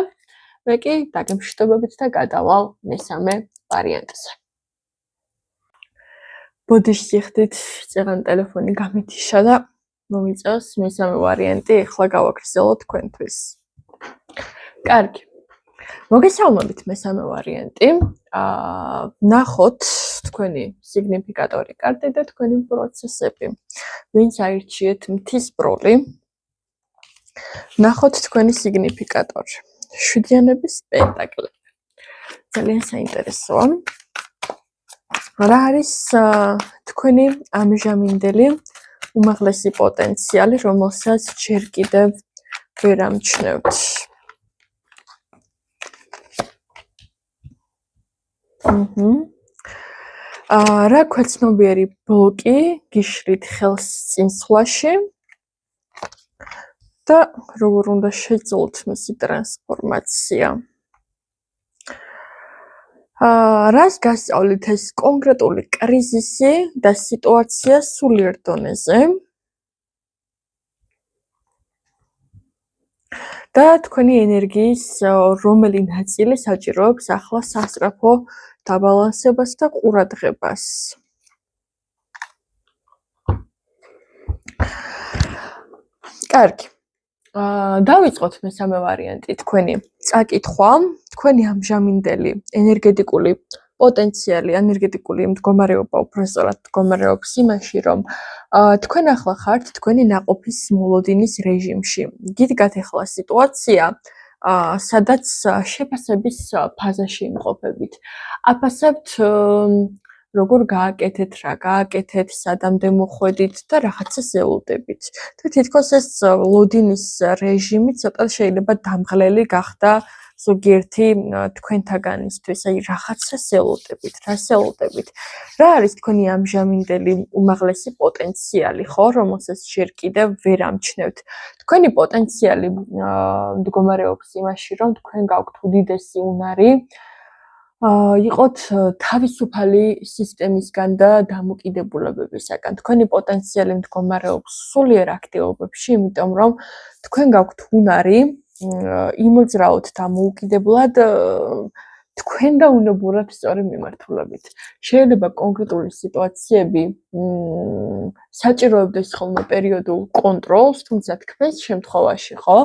მე კი დაგემშვიდობებით და გადავალ მესამე ვარიანტზე. ბოდიში სიხდით, წეღან ტელეფონი გამეთიშა და მომიწევს მესამე ვარიანტი, ეხლა გავაგრძელოთ თქვენთვის. კარგი. მოგესალმებით მესამე ვარიანტი. ნახოთ თქვენი სიგნიფიკატორი კარტი და თქვენი პროცესები. ვინც აირჩიეთ მთის ბროლი. ნახოთ თქვენი სიგნიფიკატორი. შვიდიანების პენტაკლები. ძალიან საინტერესოა. რა არის თქვენი ამჟამინდელი უმაღლესი პოტენციალი, რომელსაც ჯერ კიდევ ვერ ამჩნევთ? რა ქვეცნობიერი ბლოკი გიშრით ხელს წინსვლაში? და როგორ უნდა შეძლოთ მისი ტრანსფორმაცია. რას გასწავლით ეს კონკრეტული კრიზისი და სიტუაცია სულიერ დონეზე? და თქვენი ენერგიის რომელი ნაწილი საჭიროებს ახლა სასწრაფო დაბალანსებას და ყურადღებას. კარგი. დავიწყოთ მესამე ვარიანტი, თქვენი წაკითხვა, თქვენი ამჟამინდელი ენერგეტიკული პოტენციალი, ენერგეტიკული მდგომარეობა, უბრალოდ მდგომარეობს იმაში, რომ თქვენ ახლა ხართ თქვენი ნაყოფის მოლოდინის რეჟიმში. გიდგათ ახლა სიტუაცია, სადაც შეფასების ფაზაში იმყოფებით. აფასებთ როგორ გააკეთეთ, რა გააკეთეთ, სადამდე მოხვედით და რაღაცას ელოდებით. და თითქოს ეს ლოდინის რეჟიმი ცოტა შეიძლება დამღლელი გახდა ზოგიერთი თქვენთაგანისთვის, აი რაღაცას ელოდებით, რას ელოდებით. რა არის თქვენი ამჟამინდელი უმაღლესი პოტენციალი, ხო, რომელსაც ჯერ კიდევ ვერ ამჩნევთ. თქვენი პოტენციალი მდგომარეობს იმაში, რომ თქვენ გაქვთ უდიდესი უნარი იყოთ თავისუფალი სისტემისგან და დამოკიდებულებებისგან. თქვენი პოტენციალი მდგომარეობს სულიერ აქტივობებში, იმიტომ რომ თქვენ გაქვთ უნარი იმოძრაოთ დამოუკიდებლად თქვენ და უნებურად სწორი მიმართულებით. შეიძლება კონკრეტული სიტუაციები საჭიროებდეს ხოლმე პერიოდულ კონტროლს, თუმცა თქვენს შემთხვევაში, ხო,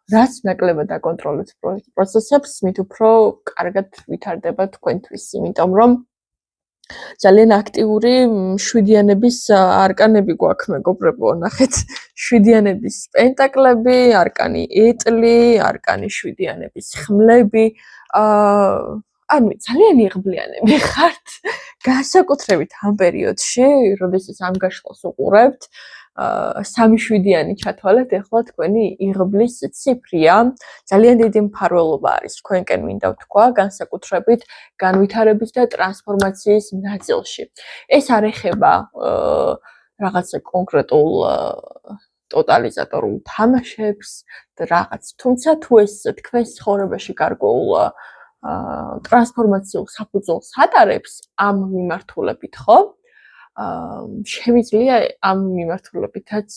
რაც ნაკლებად აკონტროლებს პროცესებს, მით უფრო კარგად ვითარდება თქვენთვის, იმიტომ რომ ძალიან აქტიური შვიდიანების არკანები გვაქვს, მეგობრებო, ნახეთ, შვიდიანების პენტაკლები, არკანი ეტლი, არკანი შვიდიანების ხმლები, ანუ ძალიან იღბლიანები ხართ, განსაკუთრებით ამ პერიოდში, როდესაც ამ გაშლას უყურებთ, 3-7-იანი ჩათვალეთ, ეხლა თქვენი იღბლის ციფრია, ძალიან დიდი მფარველობა არის თქვენკენ მინდა ვთქვა, განსაკუთრებით განვითარების და ტრანსფორმაციის ნაწილში. ეს არ ეხება რაღაცა კონკრეტულ ტოტალიზატორულ თამაშებს და რაღაც, თუმცა თუ ეს თქვენს ცხოვრებაში გარკვეულ ტრანსფორმაციულ საფუძველს ატარებს ამ მიმართულებით, ხო? შემიძლია ამ მიმართულებითაც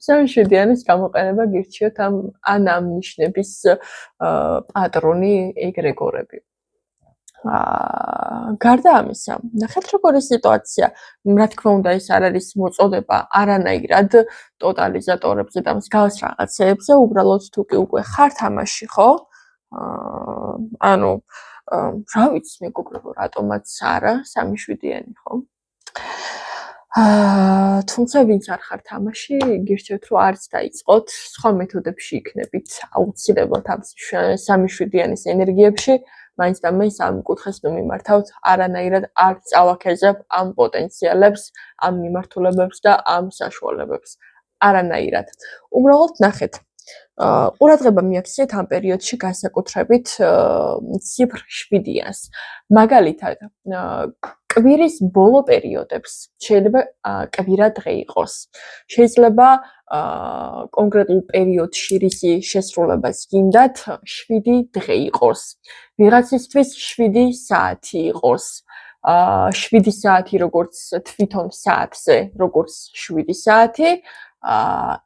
3-7-яნის გამოყენება გირჩიოთ ამ ნიშნების პატრონი ეგრეგორები. გარდა ამისა, ნახეთ როგორი სიტუაცია, რა თქმა უნდა, ეს არ არის მოწოდება არანაირად ტოტალიზატორებზე და მსგავს რაღაცეებზე, უბრალოდ თუ კი უკვე ხართ ამაში, ხო? ანუ რა ვიცი, მეგობრებო, რატომაც არა 3-7-იანი, ხო? თუმცა ვინც არ ხართ ამაში, გირჩევთ რომ არც დაიწყოთ, სხვა მეთოდებში იქნებით აუცილებლად ამ 3-7-яნის ენერგიებში, მაინც და მაინც ამ კუთხეს ნუ მიმართავთ, არანაირად არ წავაქეზებ ამ პოტენციალებს, ამ მიმართულებებს და ამ საშუალებებს. არანაირად. უბრალოდ ნახეთ, ყურადღება მიაქციეთ ამ პერიოდში განსაკუთრებით ციფრ 7-იანს. მაგალითად, კვირის ბოლო პერიოდებს შეიძლება კვირა დღე იყოს. შეიძლება კონკრეტულ პერიოდში რისი შესრულებას გინდათ 7 დღე იყოს. ვიღაცისთვის 7 საათი იყოს. 7 საათი როგორც თვითონ საათზე, როგორც 7 საათი,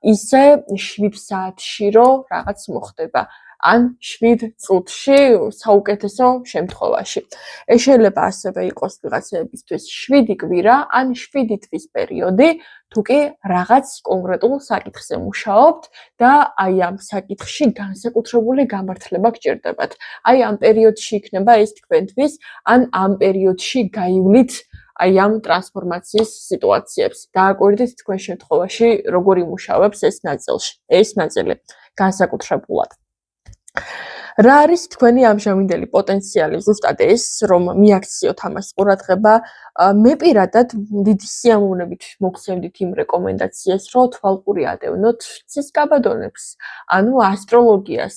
ისე 7 საათში რო რაღაც მოხდება. ან 7 წუთში საუკეთესო შემთხვევაში. ეს შეიძლება ასევე იყოს ვიღაცებისთვის 7 კვირა ან 7 თვის პერიოდი, თუ კი რაღაც კონკრეტულ საკითხზე მუშაობთ და აი ამ საკითხში განსაკუთრებული გამართლება გჭირდებათ. აი ამ პერიოდში იქნება ეს თქვენთვის, ან ამ პერიოდში გაივლით აი ამ ტრანსფორმაციის სიტუაციებს. დააკვირდით თქვენ შემთხვევაში როგორ იმუშავებს ეს ნაწილი განსაკუთრებულად. რა არის თქვენი ამჟამინდელი პოტენციალი ზუსტად ეს, რომ მიაქციოთ ამას ყურადღება? მე პირადად დიდი სიამოვნებით მოგცემდით იმ რეკომენდაციას, რომ თვალყური ადევნოთ ცისკაბადონებს, ანუ ასტროლოგიას.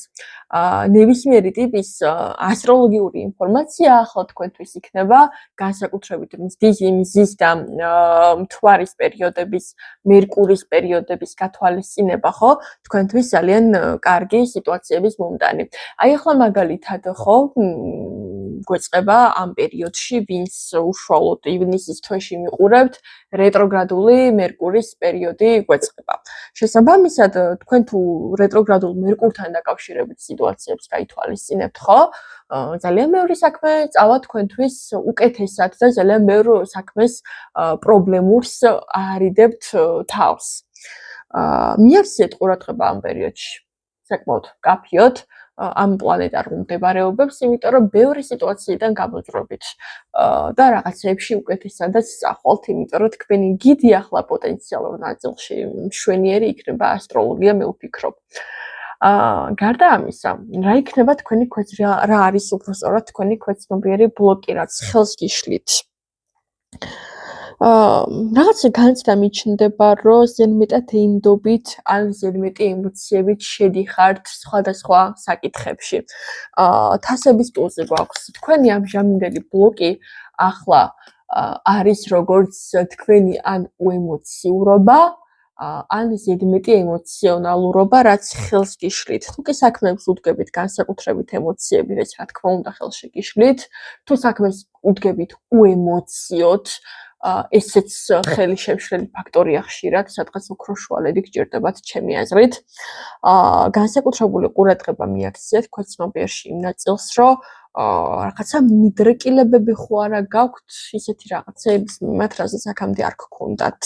ნებისმიერი ტიპის ასტროლოგიური ინფორმაცია ახლა თქვენთვის იქნება, განსაკუთრებით მზის და მთვარის პერიოდების, მერკურის პერიოდების გათვალისწინება, ხო? თქვენთვის ძალიან კარგი სიტუაციების მომტანი. აი ახლა მაგალითად ხო გვეწყება ამ პერიოდში, ვინც უშუალოდ ივნისის თვეში მიყურებთ, რეტროგრადული მერკურის პერიოდი გვეწყება. შესაბამისად, თქვენ თუ რეტროგრადულ მერკურთან დაკავშირებით სიტუაციებს გაითვალისწინებთ, ხო? ძალიან ბევრი საქმე წავა თქვენთვის უკეთესად და ძალიან ბევრ საქმეს პრობლემურს აარიდებთ თავს. მიაქციეთ ყურადღება ამ პერიოდში. საკმაოდ კაფიოთ ამ პლანეტარულ მდებარეობებს, იმიტომ რომ ბევრი სიტუაციიდან გამოძრობით და რაღაცეებში უკეთესადაც წახვალთ, იმიტომ რომ თქვენი გიდი ახლა პოტენციალურ ნაწილში მშვენიერი იქნება ასტროლოგია, მე ვფიქრობ. გარდა ამისა, რა იქნება თქვენი რა არის უბრალოდ თქვენი ქვეცნობიერი ბლოკი, რაც ხელს გიშლით? რაღაცა განცდა მიჩნდება, რომ ზედმეტად ეიმდობით ან ზედმეტი ემოციებით შედიხართ სხვადასხვა საკითხებში. თასების ტურზე გვაქვს თქვენი ამჟამინდელი ბლოკი ახლა არის როგორც თქვენი ან უემოციურობა, ან ზედმეტი ემოციონალურობა, რაც ხელს გიშლით. თუ კი საქმეებს უდგებით განსაკუთრებით ემოციები, რაც რა თქმა უნდა ხელში გიშლით, თუ საქმეს უდგებით უემოციოთ, ესეც ხელი შემშლელი ფაქტორია ხშირად, სადღაც უფრო შუალედი გჭირდებათ ჩემი აზრით. განსაკუთრებული ყურადღება მიაქციეთ ქვეცნობიერში იმ ნაწილს, რომ რაღაცა მიდრეკილებები ხო არა გაქვთ ისეთი რაღაცების მიმართ, რასაც აქამდე არ გქონდათ.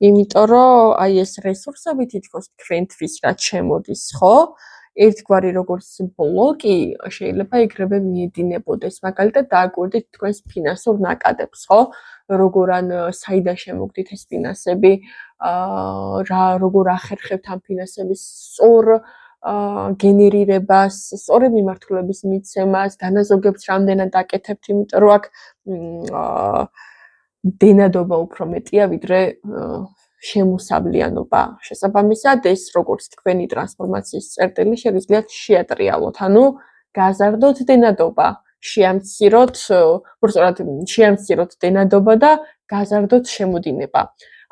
იმიტომ რომ აი ეს რესურსები თითქოს თქვენთვის რაც შემოდის, ხო? ერთგვარი როგორც ბლოკი შეიძლება ეგრევე მიედინებოდეს. მაგალითად, დააკვირდით თქვენს ფინანსურ ნაკადებს, ხო? როგორ ან საიდან შემოგდით ეს ფინანსები, როგორ ახერხებთ ამ ფინანსების სწორ გენერირებას, სწორი მიმართულების მიცემას, დანაზოგებს რამდენად აკეთებთ, იმიტომ რომ აქ დენადობა უფრო მეტია, ვიდრე შემოსავლიანობა. შესაბამისად, ეს როგორც თქვენი ტრანსფორმაციის წერტილი შეგიძლიათ შეატრიალოთ, ანუ გაზარდოთ დენადობა. შეამციროთ, უბრალოდ შეამციროთ დენადობა და გაზარდოთ შემოდინება.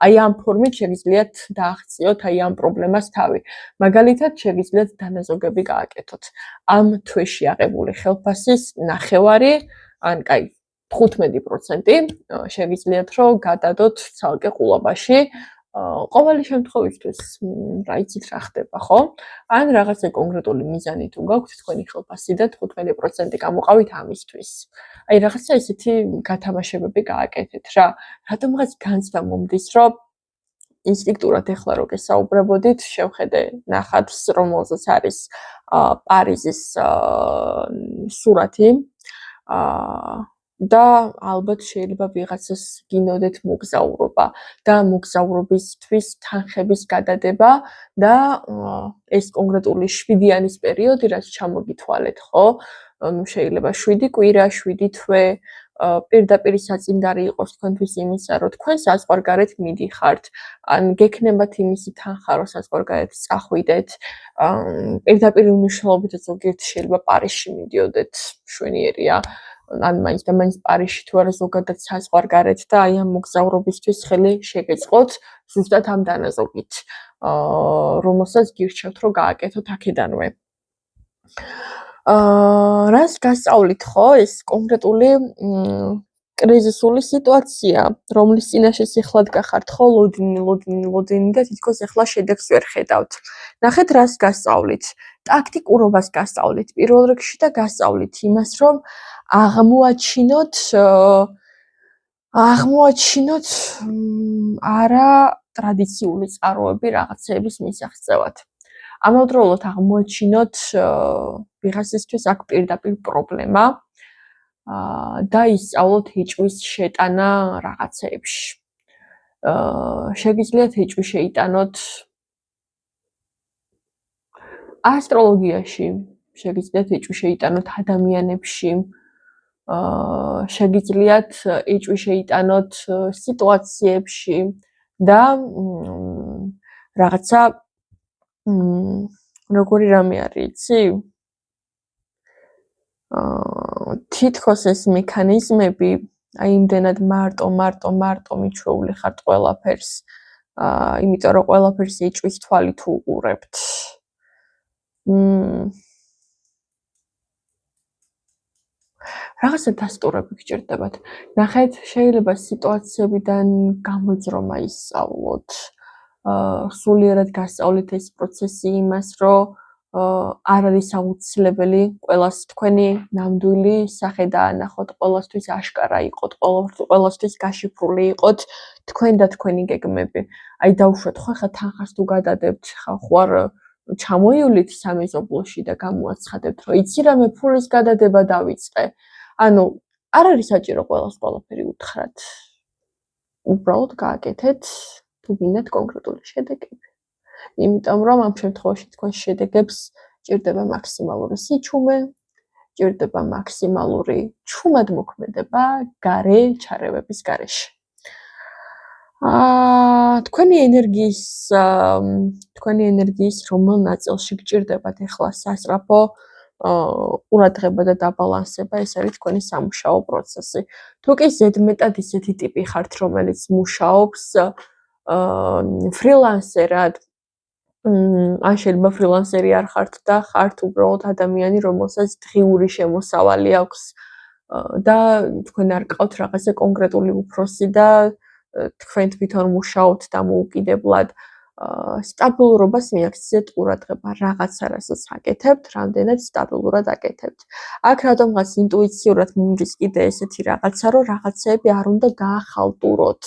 აი ამ ფორმით შეგიძლიათ დააღწიოთ აი ამ პრობლემას თავი. მაგალითად, შეგიძლიათ დანაზოგები გააკეთოთ. ამ თვეში აღებული ხელფასის ნახევარი, ან კაი 15% შეგიძლიათ რომ გადადოთ ცალკე ყულობაში. ყოველი შემთხვევისთვის რა იცით რა ხდება, ხო? ან რაღაცა კონკრეტული მიზანი თუ გაქვთ თქვენი ხელფასიდან 15% გამოყავით ამისთვის. აი რაღაცა ისეთი გათამაშებები გააკეთეთ რა. რატომღაც განცდა მომდის, რომ ინსტინქტურად ეხლა რო გესაუბრებოდით, შევხედე ნახატს, რომელზეც არის პარიზის სურათი. და ალბათ შეიძლება ვიღაცას გინოდეთ მოგზაურობა და მოგზაურობისთვის თანხების გადადება და ეს კონკრეტული 7-იანის პერიოდი, რაც ჩამოგითვალეთ, ხო? შეიძლება 7 კვირა, 7 თვე პირდაპირ საწინდარი იყოს თქვენთვის იმისა, რომ თქვენ საზღვარგარეთ მიდიხართ, ან გექნებათ იმისი თანხა, რომ საზღვარგარეთ წახვიდეთ. პირდაპირ მნიშვნელობით ზოგიერთ შეიძლება პარიზში მიდიოდეთ, მშვენიერია. ან მაინც და მაინც პარიზში თუ არა ზოგადად საზღვარგარეთ და აი ამ მოგზაურობისთვის ხელი შეგეწყოთ ზუსტად ამ დანაზოგით, რომელსაც გირჩევთ რომ გააკეთოთ აქედანვე. რას გასწავლით ხო ეს კონკრეტული კრიზისული სიტუაცია, რომლის წინაშე ეხლად გახართ ხო ლოდინი და თითქოს ეხლა შედეგს ვერ ხედავთ. ნახეთ რას გასწავლით. ტაქტიკურობას გასწავლით პირველ რიგში და გასწავლით იმას, რომ აღმოაჩინოთ არა ტრადიციული წყაროები რაღაცების მისაღწევად. ამავდროულად აღმოაჩინოთ ვიღაცისთვის აქ პირდაპირ პრობლემა და ისწავლოთ ეჭვის შეტანა რაღაცეებში. შეგიძლიათ ეჭვი შეიტანოთ ასტროლოგიაში, შეგიძლიათ ეჭვი შეიტანოთ ადამიანებში, შეგიძლიათ ეჭვი შეიტანოთ სიტუაციებში და რაღაცა როგორი რამე არის, იცი? თითქოს ეს მექანიზმები აი იმდენად მარტო მიჩვეული ხართ ყველაფერს, იმიტომ რომ ყველაფერს ეჭვის თვალით უყურებთ. რაღაცა დასტურები გჭირდებათ. ნახეთ, შეიძლება სიტუაციებიდან გამოძრომა ისწავლოთ. სულიერად გასწავლეთ ეს პროცესი იმას, რომ არ არის აუცილებელი ყველას თქვენი ნამდვილი სახე დაანახოთ, ყველასთვის აშკარა იყოთ, ყველასთვის გაშიფრული იყოთ თქვენ და თქვენი გეგმები. აი დავუშვათ, ხო ხა თანხას თუ გადადებთ, ხა ხوار ჩამოივლით სამეზობლოში და გამოაცხადებთ, რომ იცი რამე ფულის გადადება დავიწყე. ანუ არ არის საჭირო ყველას ყველაფერი უთხრათ. უბრალოდ გააკეთეთ თუ გინდათ კონკრეტული შედეგები. იმიტომ რომ ამ შემთხვევაში თქვენს შედეგებს ჭირდება მაქსიმალური სიჩუმე, ჭირდება მაქსიმალური ჩუმად მოქმედება გარე ჩარევების გარეშე. თქვენი ენერგიის რომელ ნაწილში გჭირდებათ ახლა სასწრაფო ყურადღება და დაბალანსება, ეს არის თქვენი სამუშაო პროცესი. თუ კი ზედმეტად ისეთი ტიპი ხართ, რომელიც მუშაობს ფრილანსერად, ან შეიძლება ფრილანსერი არ ხართ და ხართ უბრალოდ ადამიანი, რომელსაც დღიური შემოსავალი აქვს და თქვენ არ გყავთ რაღაცა კონკრეტული უფროსი და თქვენ თვითონ მუშაობთ დამოუკიდებლად, სტაბილურობას მიაქციეთ ყურადღება, რაღაცა რასაც აკეთებთ, რამდენად სტაბილურად აკეთებთ. აქ რადგანაც ინტუიციურად მინდის კიდე ესეთი რაღაცა, რომ რაღაცეები არ უნდა გაახალტუროთ.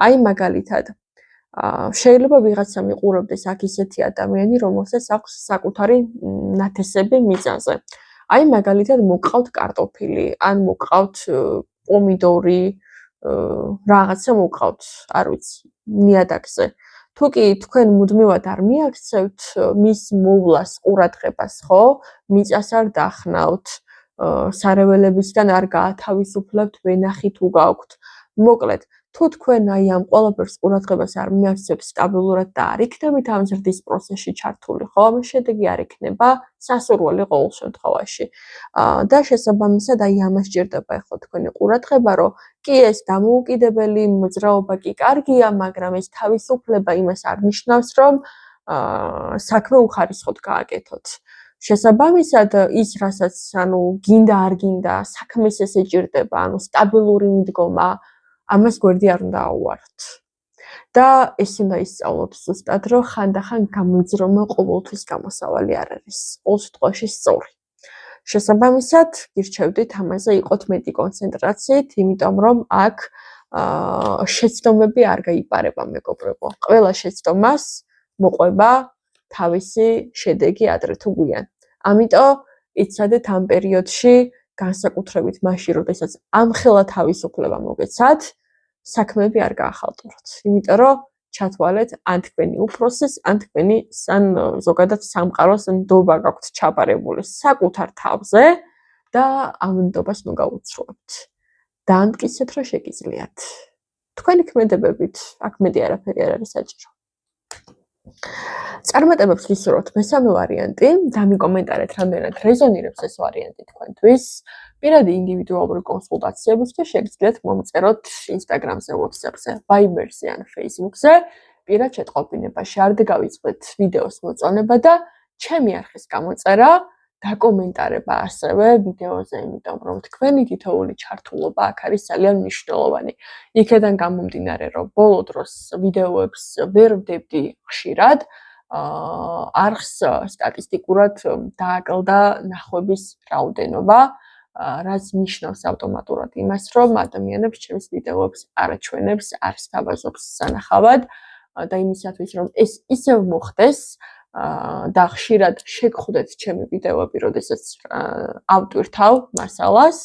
აი მაგალითად, შეიძლება ვიღაცა მიყურებდეს აქ ისეთი ადამიანი, რომელსაც აქვს საკუთარი ნათესები მიწაზე. აი მაგალითად მოგყავთ კარტოფილი, ან მოგყავთ პომიდორი, რაღაცა მოგყავთ, არ ვიცი, ნიადაგზე. თუ კი თქვენ მუდმივად არ მიაქცევთ მის მოვლას ყურადღებას, ხო? მიწას არ დახნავთ, სარეველებისგან არ გაათავისუფლებთ ვენახი თუ გაქვთ. მოკლედ, თუ თქვენ აი ამ ყველაფერს ყურადღებას არ მიაქცევთ სტაბილურად და არ იქნებით ამ ზრდის პროცესში ჩართული, ხო? ამ შედეგი არ იქნება სასურველი ყოველ შემთხვევაში. და შესაბამისად აი ამას ჭირდება ახლა თქვენი ყურადღება, რომ კი ეს დამოუკიდებელი მოძრაობა კი კარგია, მაგრამ ეს თავისუფლება იმას არ ნიშნავს, რომ საქმე უხარისხოდ გააკეთოთ. შესაბამისად ის, რასაც ანუ გინდა არ გინდა, საქმეს ეს ეჭირდება, ანუ სტაბილური მიდგომა, ამას გვერდი არ უნდა აუვაროთ. და ეს უნდა ისწავლოთ ზუსტად, რომ ხანდახან გამოძრომა ყოველთვის გამოსავალი არ არის. ყოველ შემთხვევაში სწორი. შესაბამისად, გირჩევდით ამაზე იყოთ მეტი კონცენტრაციით, იმიტომ რომ აქ შეცდომები არ გაიპარება მეგობრებო. ყველა შეცდომას მოყვება თავისი შედეგი ადრე თუ გვიან. ამიტომ იცადეთ ამ პერიოდში, განსაკუთრებით მაშინ, როდესაც ამხელა თავისუფლება მოგეცათ, საქმეები არ გაახალტუროთ. იმიტომ რომ ჩათვალეთ ან თქვენი უფროსის, ან თქვენი ზოგადად სამყაროს ნდობა გაქვთ ჩაბარებული საკუთარ თავზე და ამ ნდობას ნუ გაუცრუებთ. დაამტკიცეთ, რომ შეგიძლიათ. თქვენი ქმედებებით აქ მეტი არაფერი არ არის საჭირო. წარმატებებს გისურვებთ მესამე ვარიანტი, დამიკომენტარეთ რამდენად რეზონირებს ეს ვარიანტი თქვენთვის. პირადი ინდივიდუალური კონსულტაციებისთვის შეგიძლიათ მომწეროთ Instagram-ზე, WhatsApp-ზე, Viber-ზე ან Facebook-ზე. პირად შეტყობინებაში არ დავიწყეთ ვიდეოს მოწონება და ჩემი არხის გამოწერა, დაკომენტარება ასევე ვიდეოზე, იმიტომ რომ თქვენი თითოეული ჩართულობა აქ არის ძალიან მნიშვნელოვანი. იქედან გამომდინარე, რომ ბოლო დროს ვიდეოებს ვერ ვდებდი ხშირად, არხს სტატისტიკურად დააკლდა ნახვების რაოდენობა, რაც ნიშნავს ავტომატურად იმას, რომ ადამიანებს ჩემს ვიდეოებს არ აჩვენებს, არ სთავაზობს სანახავად და იმისათვის, რომ ეს ისევ მოხდეს და ხშირად შეგხვდეთ ჩემი ვიდეოები, როდესაც ავტვირთავ მასალას,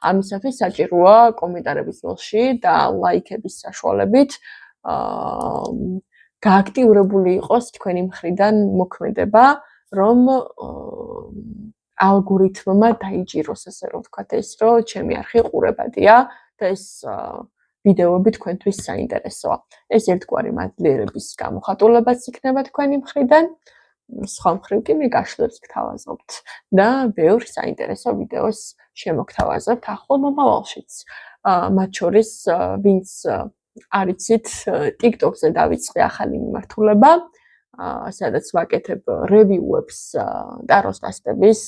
ამისათვის საჭიროა კომენტარების ველში და ლაიქების საშუალებით გააქტიურებული იყოს თქვენი მხრიდან მოქმედება, რომ ალგორითმმა დაიჭიროს, ასე რომ ვთქვათ, ეს რომ ჩემი არხი ყურებადია და ეს ვიდეოები თქვენთვის საინტერესოა. ეს ერთგვარი მადლიერების გამოხატულებაც იქნება თქვენი მხრიდან. სხვა მხრივ კი მე გაშლებს გთავაზობთ და ბევრ საინტერესო ვიდეოს შემოგთავაზებთ ახლო მომავალშიც. მათ შორის ვინც არ იცით, TikTok-ზე დავიწყე ახალი მიმართულება, სადაც ვაკეთებ რევიუებს ტაროს კასტების.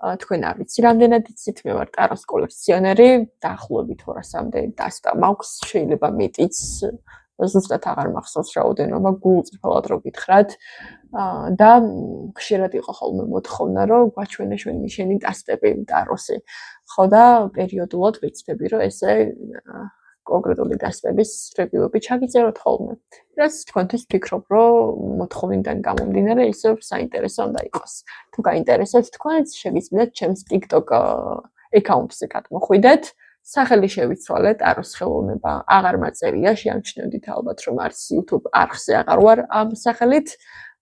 თქვენ არ ვიცი რამდენად იცით, მე ვარ ტაროს კოლექციონერი, დაახლოებით 200-მდე დასტა მაქვს, შეიძლება მეტიც, ზუსტად აღარ მახსოვს რაოდენობა, გულწრფელად რო გითხრათ. და ხშირად იყო ხოლმე მოთხოვნა, რომ გვაჩვენე შენი ტასტები ტაროსი. ხო და პერიოდულად ვიცდები, რომ ესე კონკრეტული ტასტების რევიუები ჩაგიწეროთ ხოლმე. რაც თქვენთვის ვფიქრობ, რომ მოთხოვნიდან გამომდინარე ისე საინტერესო უნდა იყოს. თუ გაინტერესებთ თქვენც, შეგიძლიათ ჩემს TikTok აკაუნტზე გადმოხვიდეთ. სახელი შევიცვალეთ, ტაროს ხელოვნება აღარ მაწერია, შეამჩნევდით ალბათ, რომ არც YouTube არხზე აღარ ვარ ამ სახელით,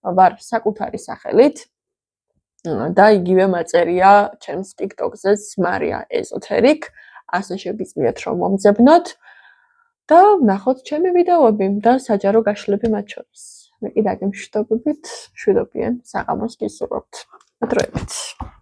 ვარ საკუთარი სახელით. და იგივე მაწერია ჩემს TikTok-ზეც Maria Esoteric, ასე შეგიძლიათ რომ მომძებნოთ და ნახოთ ჩემი ვიდეოები და საჯარო გაშლები მათ შორის. მე კი დაგემშვიდობებით, მშვიდობიან საღამოს გისურვებთ. მადლობთ.